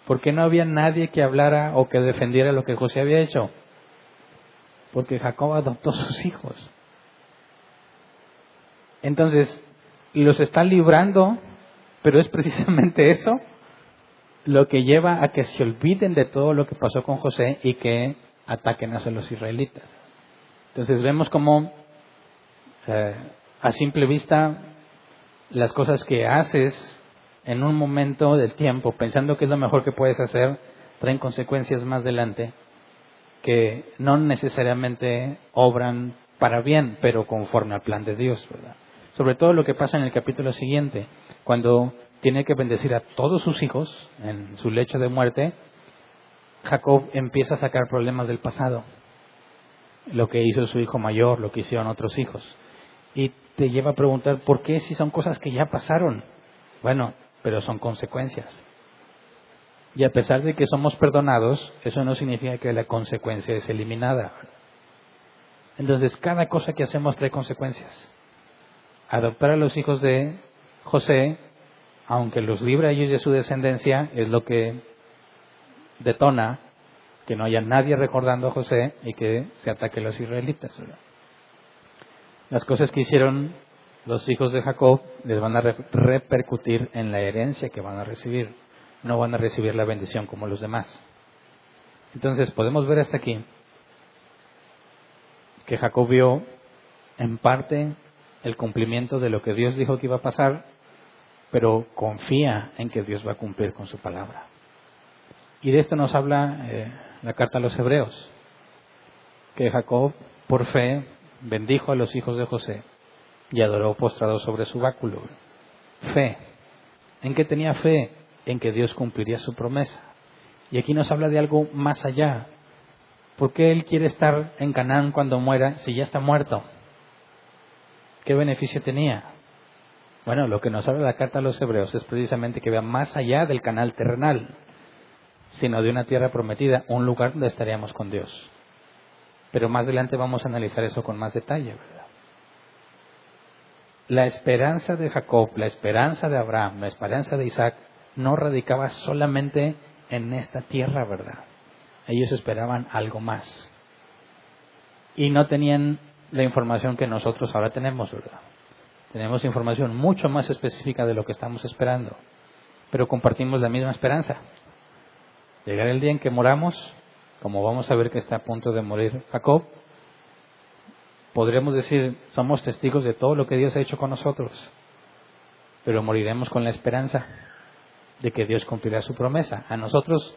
¿Por qué no había nadie que hablara o que defendiera lo que José había hecho? Porque Jacob adoptó sus hijos. Entonces, los está librando, pero es precisamente eso lo que lleva a que se olviden de todo lo que pasó con José y que ataquen a los israelitas. Entonces vemos cómo a simple vista las cosas que haces en un momento del tiempo, pensando que es lo mejor que puedes hacer, traen consecuencias más adelante que no necesariamente obran para bien, pero conforme al plan de Dios, ¿verdad? Sobre todo lo que pasa en el capítulo siguiente, cuando tiene que bendecir a todos sus hijos en su lecho de muerte. Jacob empieza a sacar problemas del pasado, lo que hizo su hijo mayor, lo que hicieron otros hijos, y te lleva a preguntar ¿por qué si son cosas que ya pasaron? Bueno, pero son consecuencias, y a pesar de que somos perdonados, eso no significa que la consecuencia es eliminada. Entonces cada cosa que hacemos trae consecuencias. Adoptar a los hijos de José, aunque los libre a ellos y de su descendencia, es lo que detona que no haya nadie recordando a José y que se ataque a los israelitas, ¿verdad? Las cosas que hicieron los hijos de Jacob les van a repercutir en la herencia que van a recibir. No van a recibir la bendición como los demás. Entonces podemos ver hasta aquí que Jacob vio en parte el cumplimiento de lo que Dios dijo que iba a pasar, pero confía en que Dios va a cumplir con su palabra. Y de esto nos habla la carta a los Hebreos, que Jacob por fe bendijo a los hijos de José y adoró postrado sobre su báculo. Fe. ¿En qué tenía fe? En que Dios cumpliría su promesa. Y aquí nos habla de algo más allá. ¿Por qué él quiere estar en Canaán cuando muera si ya está muerto? ¿Qué beneficio tenía? Bueno, lo que nos habla la carta a los Hebreos es precisamente que vea más allá del canal terrenal, sino de una tierra prometida, un lugar donde estaríamos con Dios. Pero más adelante vamos a analizar eso con más detalle, ¿verdad? La esperanza de Jacob, la esperanza de Abraham, la esperanza de Isaac, no radicaba solamente en esta tierra, ¿verdad? Ellos esperaban algo más. Y no tenían la información que nosotros ahora tenemos, ¿verdad? Tenemos información mucho más específica de lo que estamos esperando. Pero compartimos la misma esperanza. Llegar el día en que moramos, como vamos a ver que está a punto de morir Jacob, podremos decir, somos testigos de todo lo que Dios ha hecho con nosotros. Pero moriremos con la esperanza de que Dios cumplirá su promesa. A nosotros,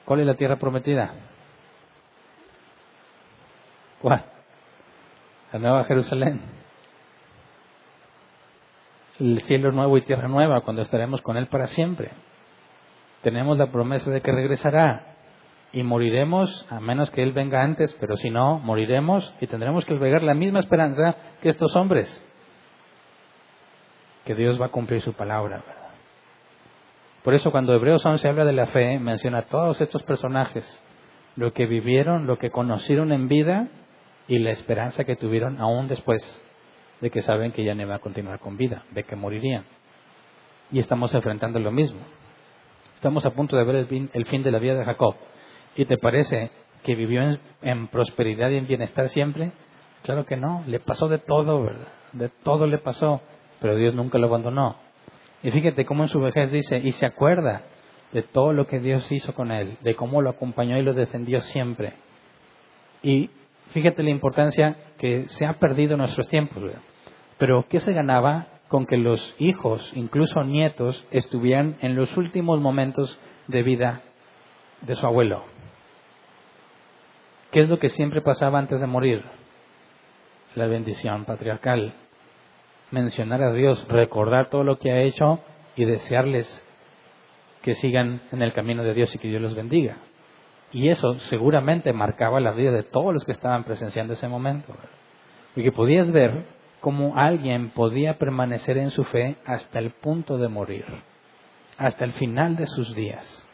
¿cuál es la tierra prometida? ¿Cuál? La Nueva Jerusalén. El cielo nuevo y tierra nueva, cuando estaremos con Él para siempre. Tenemos la promesa de que regresará y moriremos, a menos que Él venga antes, pero si no, moriremos y tendremos que albergar la misma esperanza que estos hombres, que Dios va a cumplir su palabra, ¿verdad? Por eso cuando Hebreos 11 habla de la fe, menciona a todos estos personajes, lo que vivieron, lo que conocieron en vida y la esperanza que tuvieron aún después de que saben que ya no iba a continuar con vida, de que morirían. Y estamos enfrentando lo mismo. Estamos a punto de ver el fin de la vida de Jacob. ¿Y te parece que vivió en prosperidad y en bienestar siempre? Claro que no, le pasó de todo, ¿verdad? De todo le pasó, pero Dios nunca lo abandonó. Y fíjate cómo en su vejez dice, y se acuerda de todo lo que Dios hizo con él, de cómo lo acompañó y lo defendió siempre. Y fíjate la importancia que se ha perdido en nuestros tiempos, ¿verdad? Pero ¿qué se ganaba con que los hijos, incluso nietos, estuvieran en los últimos momentos de vida de su abuelo? ¿Qué es lo que siempre pasaba antes de morir? la bendición patriarcal. Mencionar a Dios, recordar todo lo que ha hecho y desearles que sigan en el camino de Dios y que Dios los bendiga. Y eso seguramente marcaba la vida de todos los que estaban presenciando ese momento. Porque podías ver cómo alguien podía permanecer en su fe hasta el punto de morir, hasta el final de sus días.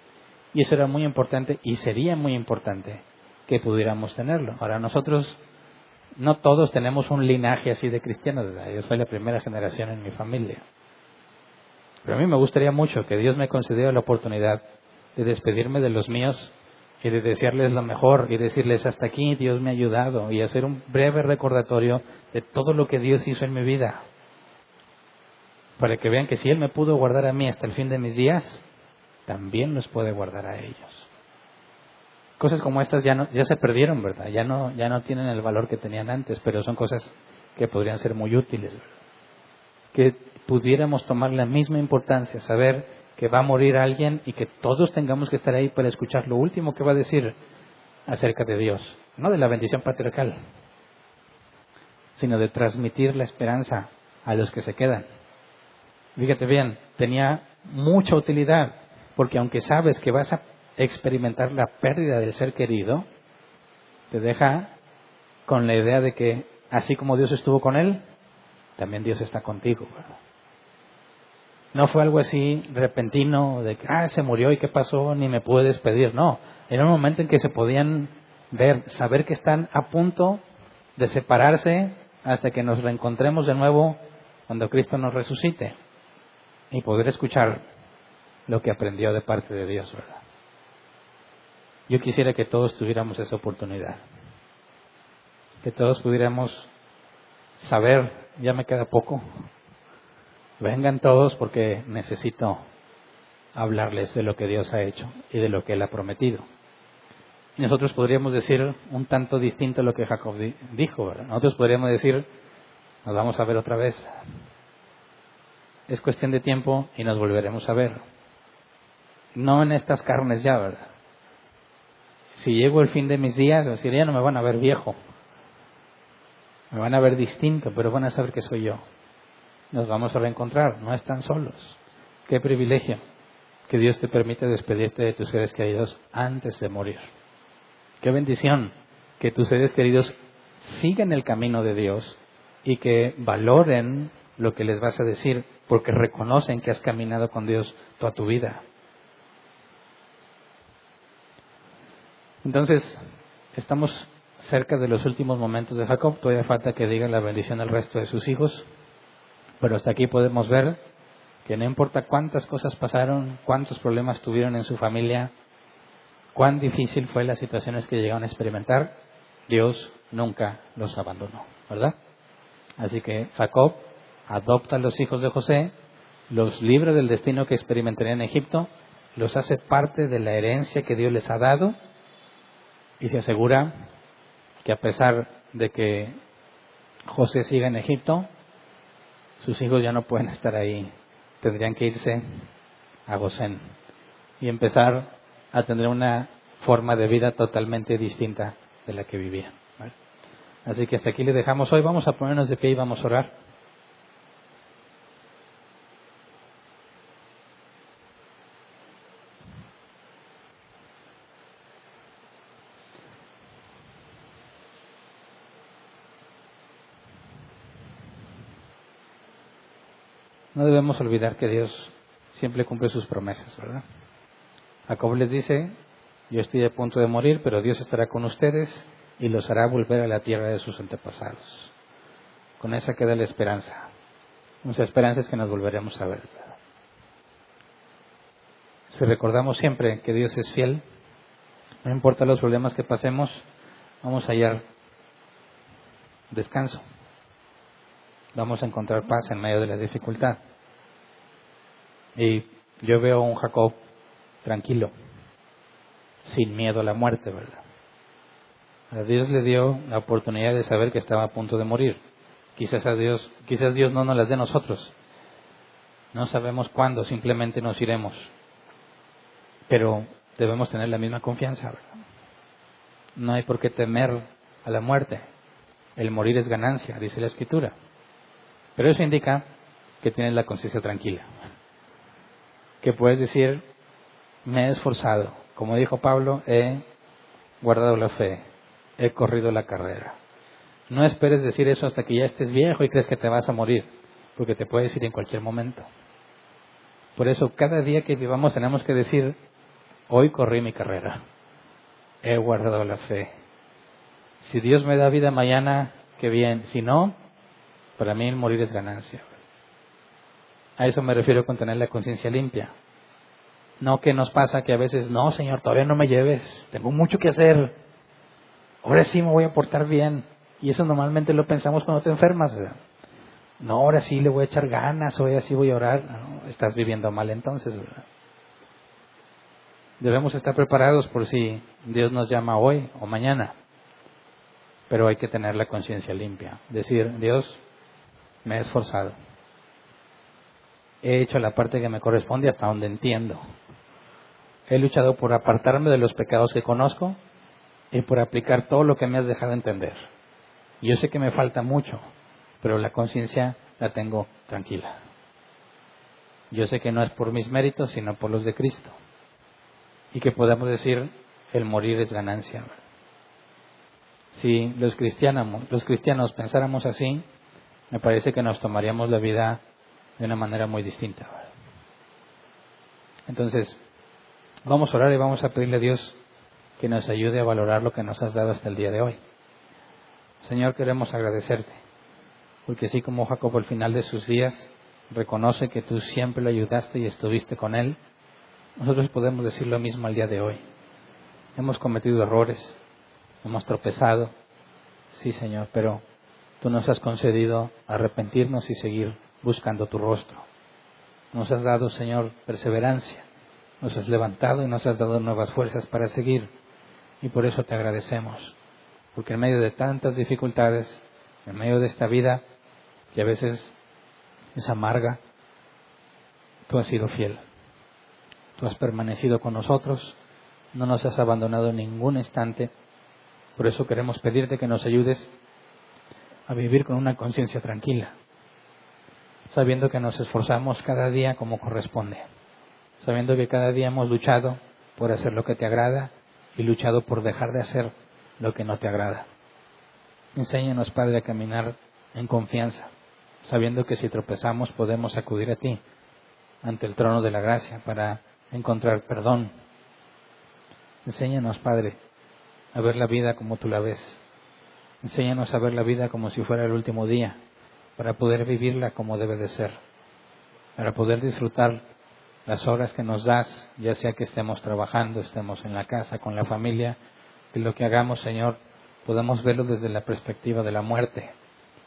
Y eso era muy importante y sería muy importante que pudiéramos tenerlo. Ahora nosotros, no todos tenemos un linaje así de cristianos, ¿verdad? Yo soy la primera generación en mi familia. Pero a mí me gustaría mucho que Dios me concediera la oportunidad de despedirme de los míos y de desearles lo mejor y decirles hasta aquí Dios me ha ayudado y hacer un breve recordatorio de todo lo que Dios hizo en mi vida. Para que vean que si Él me pudo guardar a mí hasta el fin de mis días, también los puede guardar a ellos. Cosas como estas ya se perdieron, ¿verdad? Ya no tienen el valor que tenían antes, pero son cosas que podrían ser muy útiles, ¿verdad? Que pudiéramos tomar la misma importancia, saber que va a morir alguien y que todos tengamos que estar ahí para escuchar lo último que va a decir acerca de Dios. No de la bendición patriarcal, sino de transmitir la esperanza a los que se quedan. Fíjate bien, tenía mucha utilidad, porque aunque sabes que vas a experimentar la pérdida del ser querido, te deja con la idea de que así como Dios estuvo con él, también Dios está contigo, ¿verdad? No fue algo así repentino de que se murió y qué pasó, ni me pude despedir. No, era un momento en que se podían ver, saber que están a punto de separarse hasta que nos reencontremos de nuevo cuando Cristo nos resucite y poder escuchar lo que aprendió de parte de Dios, ¿verdad? Yo quisiera que todos tuviéramos esa oportunidad, que todos pudiéramos saber, ya me queda poco, vengan todos porque necesito hablarles de lo que Dios ha hecho y de lo que Él ha prometido. Y nosotros podríamos decir un tanto distinto a lo que Jacob dijo, ¿verdad? Nosotros podríamos decir, nos vamos a ver otra vez. Es cuestión de tiempo y nos volveremos a ver. No en estas carnes ya, ¿verdad? Si llego el fin de mis días, ya no me van a ver viejo. Me van a ver distinto, pero van a saber que soy yo. Nos vamos a reencontrar, no están solos. Qué privilegio que Dios te permite despedirte de tus seres queridos antes de morir. Qué bendición que tus seres queridos sigan el camino de Dios y que valoren lo que les vas a decir, porque reconocen que has caminado con Dios toda tu vida. Entonces, estamos cerca de los últimos momentos de Jacob. Todavía falta que diga la bendición al resto de sus hijos. Pero hasta aquí podemos ver que no importa cuántas cosas pasaron, cuántos problemas tuvieron en su familia, cuán difícil fue las situaciones que llegaron a experimentar, Dios nunca los abandonó, ¿verdad? Así que Jacob adopta a los hijos de José, los libra del destino que experimentarían en Egipto, los hace parte de la herencia que Dios les ha dado y se asegura que a pesar de que José siga en Egipto, sus hijos ya no pueden estar ahí, tendrían que irse a Gosén y empezar a tener una forma de vida totalmente distinta de la que vivían, ¿vale? Así que hasta aquí le dejamos hoy. Vamos a ponernos de pie y vamos a orar. No debemos olvidar que Dios siempre cumple sus promesas, ¿verdad? Jacob les dice, yo estoy a punto de morir, pero Dios estará con ustedes y los hará volver a la tierra de sus antepasados. Con esa queda la esperanza. Nuestra esperanza es que nos volveremos a ver, ¿verdad? Si recordamos siempre que Dios es fiel, no importa los problemas que pasemos, vamos a hallar descanso. Vamos a encontrar paz en medio de la dificultad. Y yo veo a un Jacob tranquilo, sin miedo a la muerte, ¿verdad? A Dios le dio la oportunidad de saber que estaba a punto de morir. Quizás Dios no nos las dé a nosotros. No sabemos cuándo, simplemente nos iremos. Pero debemos tener la misma confianza, ¿verdad? No hay por qué temer a la muerte. el morir es ganancia, dice la Escritura. Pero eso indica que tienes la conciencia tranquila. Que puedes decir, me he esforzado. Como dijo Pablo, he guardado la fe, he corrido la carrera. No esperes decir eso hasta que ya estés viejo y crees que te vas a morir, porque te puedes ir en cualquier momento. Por eso, cada día que vivamos tenemos que decir, hoy corrí mi carrera, he guardado la fe. Si Dios me da vida mañana, qué bien. Si no, para mí el morir es ganancia. A eso me refiero con tener la conciencia limpia. No que nos pasa que a veces, no, Señor, todavía no me lleves, tengo mucho que hacer, ahora sí me voy a portar bien. Y eso normalmente lo pensamos cuando te enfermas, ¿verdad? No, ahora sí le voy a echar ganas, hoy así voy a orar. No, estás viviendo mal entonces, ¿verdad? Debemos estar preparados por si Dios nos llama hoy o mañana. Pero hay que tener la conciencia limpia. Decir, Dios, me he esforzado. He hecho la parte que me corresponde hasta donde entiendo. He luchado por apartarme de los pecados que conozco y por aplicar todo lo que me has dejado entender. Yo sé que me falta mucho, pero la conciencia la tengo tranquila. Yo sé que no es por mis méritos, sino por los de Cristo. Y que podamos decir, el morir es ganancia. Si los cristianos pensáramos así, me parece que nos tomaríamos la vida de una manera muy distinta. Entonces, vamos a orar y vamos a pedirle a Dios que nos ayude a valorar lo que nos has dado hasta el día de hoy. Señor, queremos agradecerte, porque así como Jacob al final de sus días reconoce que tú siempre lo ayudaste y estuviste con él, nosotros podemos decir lo mismo al día de hoy. Hemos cometido errores, hemos tropezado, sí, Señor, pero tú nos has concedido arrepentirnos y seguir buscando tu rostro. Nos has dado, Señor, perseverancia, nos has levantado y nos has dado nuevas fuerzas para seguir, y por eso te agradecemos, porque en medio de tantas dificultades, en medio de esta vida que a veces es amarga, tú has sido fiel. Tú has permanecido con nosotros, no nos has abandonado en ningún instante. Por eso queremos pedirte que nos ayudes a vivir con una conciencia tranquila, sabiendo que nos esforzamos cada día como corresponde, sabiendo que cada día hemos luchado por hacer lo que te agrada y luchado por dejar de hacer lo que no te agrada. Enséñanos, Padre, a caminar en confianza, sabiendo que si tropezamos podemos acudir a ti ante el trono de la gracia para encontrar perdón. Enséñanos, Padre, a ver la vida como tú la ves. Enséñanos a ver la vida como si fuera el último día, para poder vivirla como debe de ser, para poder disfrutar las horas que nos das, ya sea que estemos trabajando, estemos en la casa, con la familia, que lo que hagamos, Señor, podamos verlo desde la perspectiva de la muerte,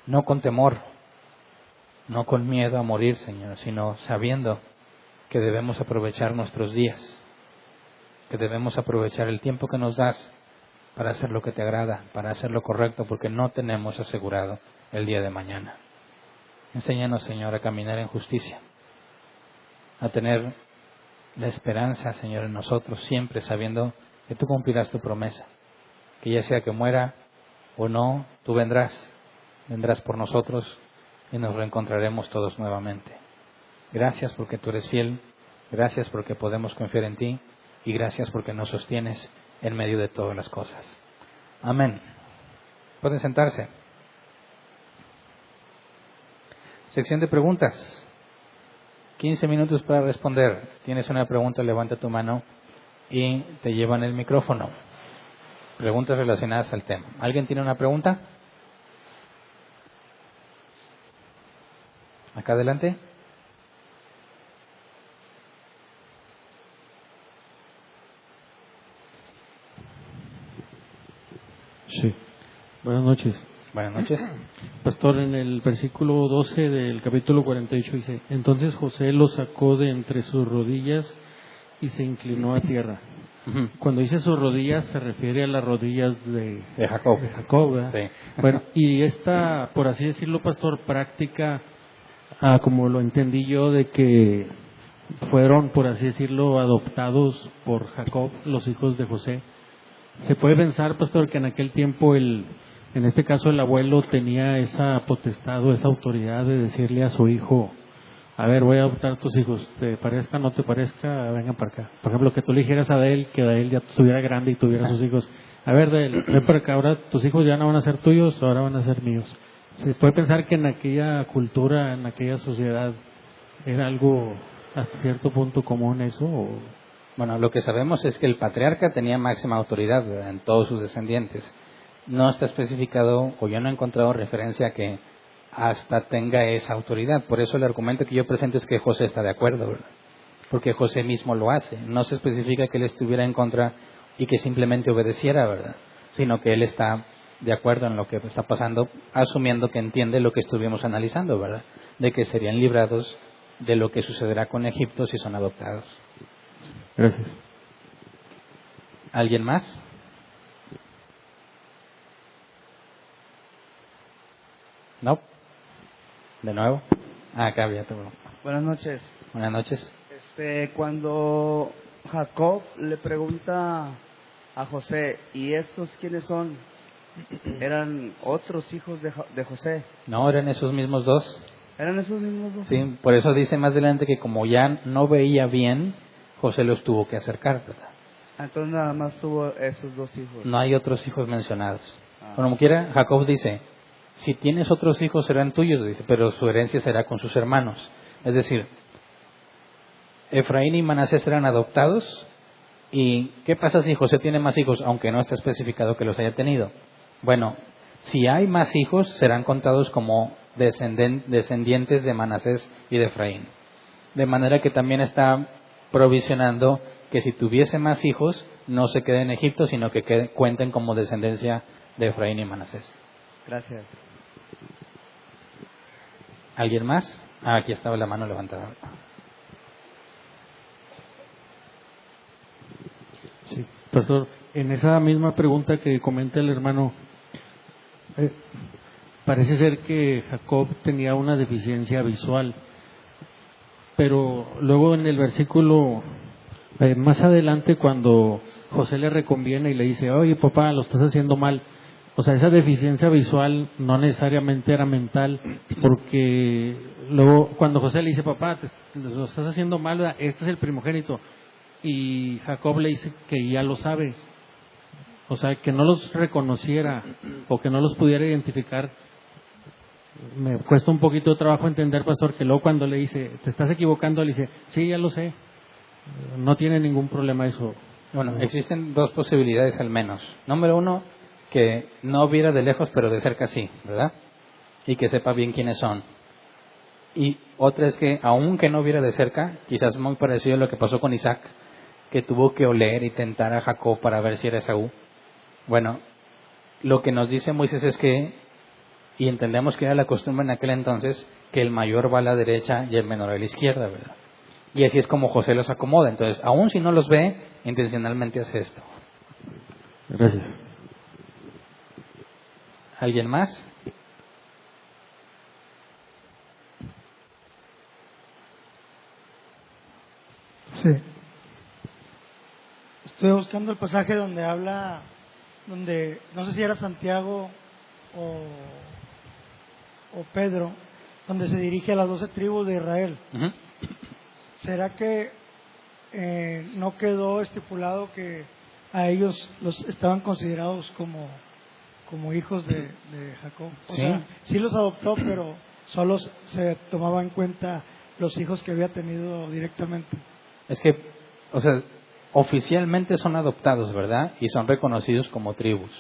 no con temor, no con miedo a morir, Señor, sino sabiendo que debemos aprovechar nuestros días, que debemos aprovechar el tiempo que nos das para hacer lo que te agrada, para hacer lo correcto, porque no tenemos asegurado el día de mañana. Enséñanos, Señor, a caminar en justicia, a tener la esperanza, Señor, en nosotros, siempre sabiendo que tú cumplirás tu promesa, que ya sea que muera o no, tú vendrás por nosotros y nos reencontraremos todos nuevamente. Gracias porque tú eres fiel, gracias porque podemos confiar en ti y gracias porque nos sostienes en medio de todas las cosas. Amén. Pueden sentarse. Sección de preguntas. 15 minutos para responder. Tienes una pregunta, levanta tu mano y te llevan el micrófono. Preguntas relacionadas al tema. ¿Alguien tiene una pregunta? Acá adelante. Sí. Buenas noches. Buenas noches. Pastor, en el versículo 12 del capítulo 48 dice, entonces José lo sacó de entre sus rodillas y se inclinó a tierra. Cuando dice sus rodillas se refiere a las rodillas de Jacob. ¿verdad? Sí. Bueno, y esta, por así decirlo, pastor, práctica, como lo entendí yo, de que fueron, por así decirlo, adoptados por Jacob, los hijos de José. ¿Se puede pensar, pastor, que en aquel tiempo el En este caso el abuelo tenía esa potestad o esa autoridad de decirle a su hijo, a ver, voy a adoptar a tus hijos, te parezca, no te parezca, vengan para acá. Por ejemplo, que tú le dijeras a él que él ya estuviera grande y tuviera sus hijos, a ver, Dale, ven para acá, ahora tus hijos ya no van a ser tuyos, ahora van a ser míos. Se puede pensar que en aquella cultura, en aquella sociedad, era algo hasta cierto punto común eso. Bueno, lo que sabemos es que el patriarca tenía máxima autoridad, ¿verdad?, en todos sus descendientes. No está especificado, o yo no he encontrado referencia a que hasta tenga esa autoridad. Por eso el argumento que yo presento es que José está de acuerdo, ¿verdad?, porque José mismo lo hace. No se especifica que él estuviera en contra y que simplemente obedeciera, ¿verdad?, sino que él está de acuerdo en lo que está pasando, asumiendo que entiende lo que estuvimos analizando, ¿verdad?, de que serían librados de lo que sucederá con Egipto si son adoptados. Gracias. ¿Alguien más? ¿No? ¿De nuevo? Acá había todo. Buenas noches. Buenas noches. Cuando Jacob le pregunta a José, ¿y estos quiénes son? ¿Eran otros hijos de José? No, eran esos mismos dos. ¿Eran esos mismos dos? Sí, por eso dice más adelante que como ya no veía bien, José los tuvo que acercar, ¿verdad? Entonces nada más tuvo esos dos hijos. No hay otros hijos mencionados. Como quiera, Jacob dice, si tienes otros hijos serán tuyos, dice, pero su herencia será con sus hermanos. Es decir, Efraín y Manasés eran adoptados. ¿Y qué pasa si José tiene más hijos, aunque no está especificado que los haya tenido? Bueno, si hay más hijos, serán contados como descendientes de Manasés y de Efraín. De manera que también está provisionando que si tuviese más hijos, no se quede en Egipto, sino que cuenten como descendencia de Efraín y Manasés. Gracias. ¿Alguien más? Aquí estaba la mano levantada. Sí, pastor, en esa misma pregunta que comenta el hermano, parece ser que Jacob tenía una deficiencia visual, pero luego en el versículo más adelante, cuando José le reconviene y le dice, oye papá, lo estás haciendo mal, o sea, esa deficiencia visual no necesariamente era mental, porque luego cuando José le dice, papá, lo estás haciendo mal, ¿verdad? Este es el primogénito, y Jacob le dice que ya lo sabe, o sea, que no los reconociera o que no los pudiera identificar. Me cuesta un poquito de trabajo entender, pastor, que luego cuando le dice, te estás equivocando, le dice, sí, ya lo sé, no tiene ningún problema eso. Bueno, existen dos posibilidades al menos. Número uno, que no viera de lejos, pero de cerca sí, ¿verdad? Y que sepa bien quiénes son. Y otra es que, aunque no viera de cerca, quizás muy parecido a lo que pasó con Isaac, que tuvo que oler y tentar a Jacob para ver si era Esaú. Bueno, lo que nos dice Moisés es que, y entendemos que era la costumbre en aquel entonces, que el mayor va a la derecha y el menor a la izquierda, ¿verdad? Y así es como José los acomoda. Entonces, aun si no los ve, intencionalmente hace esto. Gracias. ¿Alguien más? Sí. Estoy buscando el pasaje donde habla, donde no sé si era Santiago o Pedro, donde se dirige a las 12 tribus de Israel. Uh-huh. ¿Será que no quedó estipulado que a ellos los estaban considerados como hijos de Jacob? O sea, sí los adoptó, pero solo se tomaba en cuenta los hijos que había tenido directamente. Es que, o sea, oficialmente son adoptados, ¿verdad? Y son reconocidos como tribus.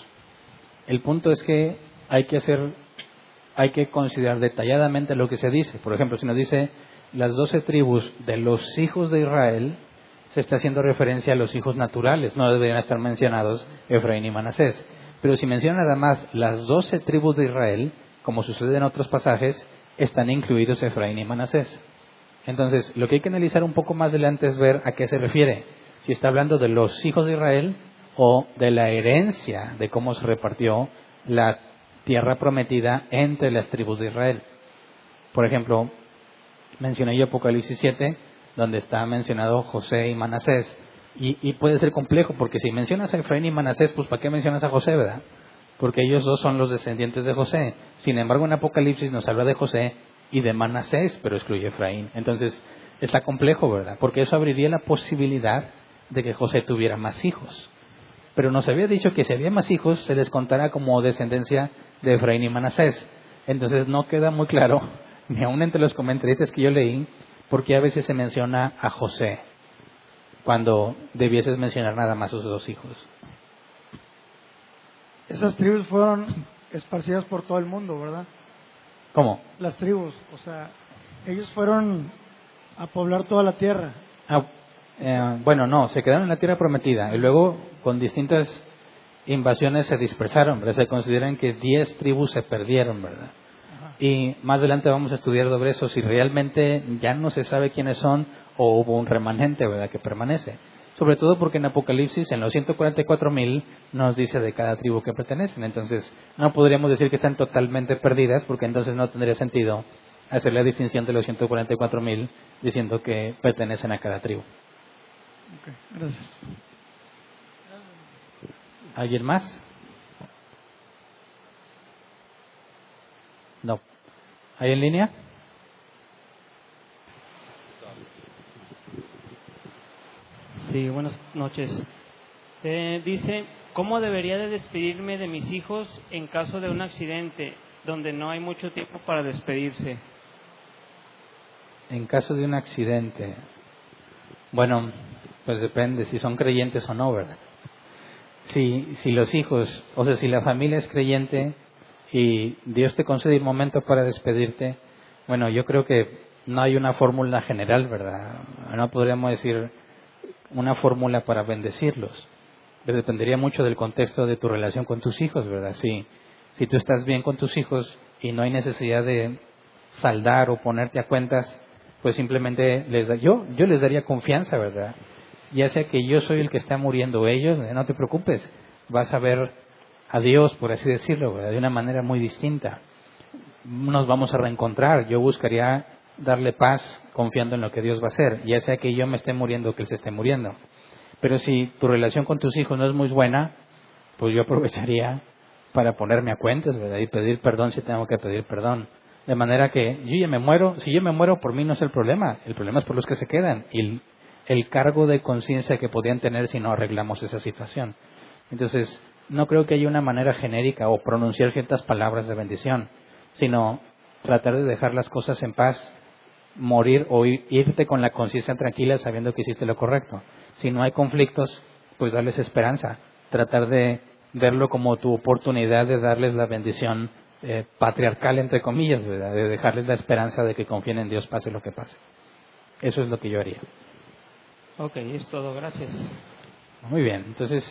El punto es que hay que considerar detalladamente lo que se dice. Por ejemplo, si nos dice las 12 tribus de los hijos de Israel, se está haciendo referencia a los hijos naturales, no deberían estar mencionados Efraín y Manasés. Pero si menciona nada más las 12 tribus de Israel, como sucede en otros pasajes, están incluidos Efraín y Manasés. Entonces, lo que hay que analizar un poco más adelante es ver a qué se refiere. Si está hablando de los hijos de Israel o de la herencia de cómo se repartió la tierra prometida entre las tribus de Israel. Por ejemplo, mencioné yo Apocalipsis 7, donde está mencionado José y Manasés. Y puede ser complejo, porque si mencionas a Efraín y Manasés, pues ¿para qué mencionas a José, verdad? porque ellos dos son los descendientes de José. Sin embargo, en Apocalipsis nos habla de José y de Manasés, pero excluye a Efraín. Entonces, está complejo, ¿verdad? Porque eso abriría la posibilidad de que José tuviera más hijos. Pero nos había dicho que si había más hijos, se les contara como descendencia de Efraín y Manasés. Entonces, no queda muy claro, ni aún entre los comentaristas que yo leí, por qué a veces se menciona a José, cuando debieses mencionar nada más a sus dos hijos. Esas tribus fueron esparcidas por todo el mundo, ¿verdad? ¿Cómo? Las tribus, o sea, ellos fueron a poblar toda la tierra. Bueno, no, se quedaron en la tierra prometida y luego con distintas invasiones se dispersaron, pero se consideran que 10 tribus se perdieron, ¿verdad? Ajá. Y más adelante vamos a estudiar sobre eso, si realmente ya no se sabe quiénes son o hubo un remanente, ¿verdad?, que permanece. Sobre todo porque en Apocalipsis, en los 144,000, nos dice de cada tribu que pertenecen. Entonces, no podríamos decir que están totalmente perdidas, porque entonces no tendría sentido hacer la distinción de los 144,000 diciendo que pertenecen a cada tribu. Okay, gracias. ¿Alguien más? No. ¿Hay en línea? Sí, buenas noches. Dice, ¿cómo debería de despedirme de mis hijos en caso de un accidente donde no hay mucho tiempo para despedirse? En caso de un accidente, bueno, pues depende si son creyentes o no, ¿verdad? Si los hijos, o sea, si la familia es creyente y Dios te concede un momento para despedirte, bueno, yo creo que no hay una fórmula general, ¿verdad? No podríamos decir una fórmula para bendecirlos. Pero dependería mucho del contexto de tu relación con tus hijos, ¿verdad? Si tú estás bien con tus hijos y no hay necesidad de saldar o ponerte a cuentas, pues simplemente yo les daría confianza, ¿verdad? Ya sea que yo soy el que está muriendo, ellos, no te preocupes, vas a ver a Dios, por así decirlo, ¿verdad?, de una manera muy distinta. Nos vamos a reencontrar, yo buscaría darle paz confiando en lo que Dios va a hacer, ya sea que yo me esté muriendo o que Él se esté muriendo. Pero si tu relación con tus hijos no es muy buena, pues yo aprovecharía para ponerme a cuentas, ¿verdad?, y pedir perdón si tengo que pedir perdón. De manera que yo ya me muero, si yo me muero por mí no es el problema es por los que se quedan y el cargo de conciencia que podían tener si no arreglamos esa situación. Entonces, no creo que haya una manera genérica o pronunciar ciertas palabras de bendición, sino tratar de dejar las cosas en paz, morir o irte con la conciencia tranquila sabiendo que hiciste lo correcto. Si no hay conflictos, pues darles esperanza, tratar de verlo como tu oportunidad de darles la bendición patriarcal, entre comillas, ¿verdad?, de dejarles la esperanza de que confíen en Dios pase lo que pase. Eso es lo que yo haría. Ok, es todo, gracias. Muy bien, entonces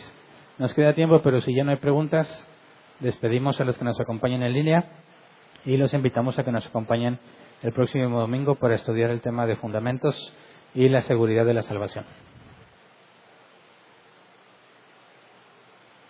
nos queda tiempo, pero si ya no hay preguntas, despedimos a los que nos acompañan en línea y los invitamos a que nos acompañen el próximo domingo para estudiar el tema de fundamentos y la seguridad de la salvación.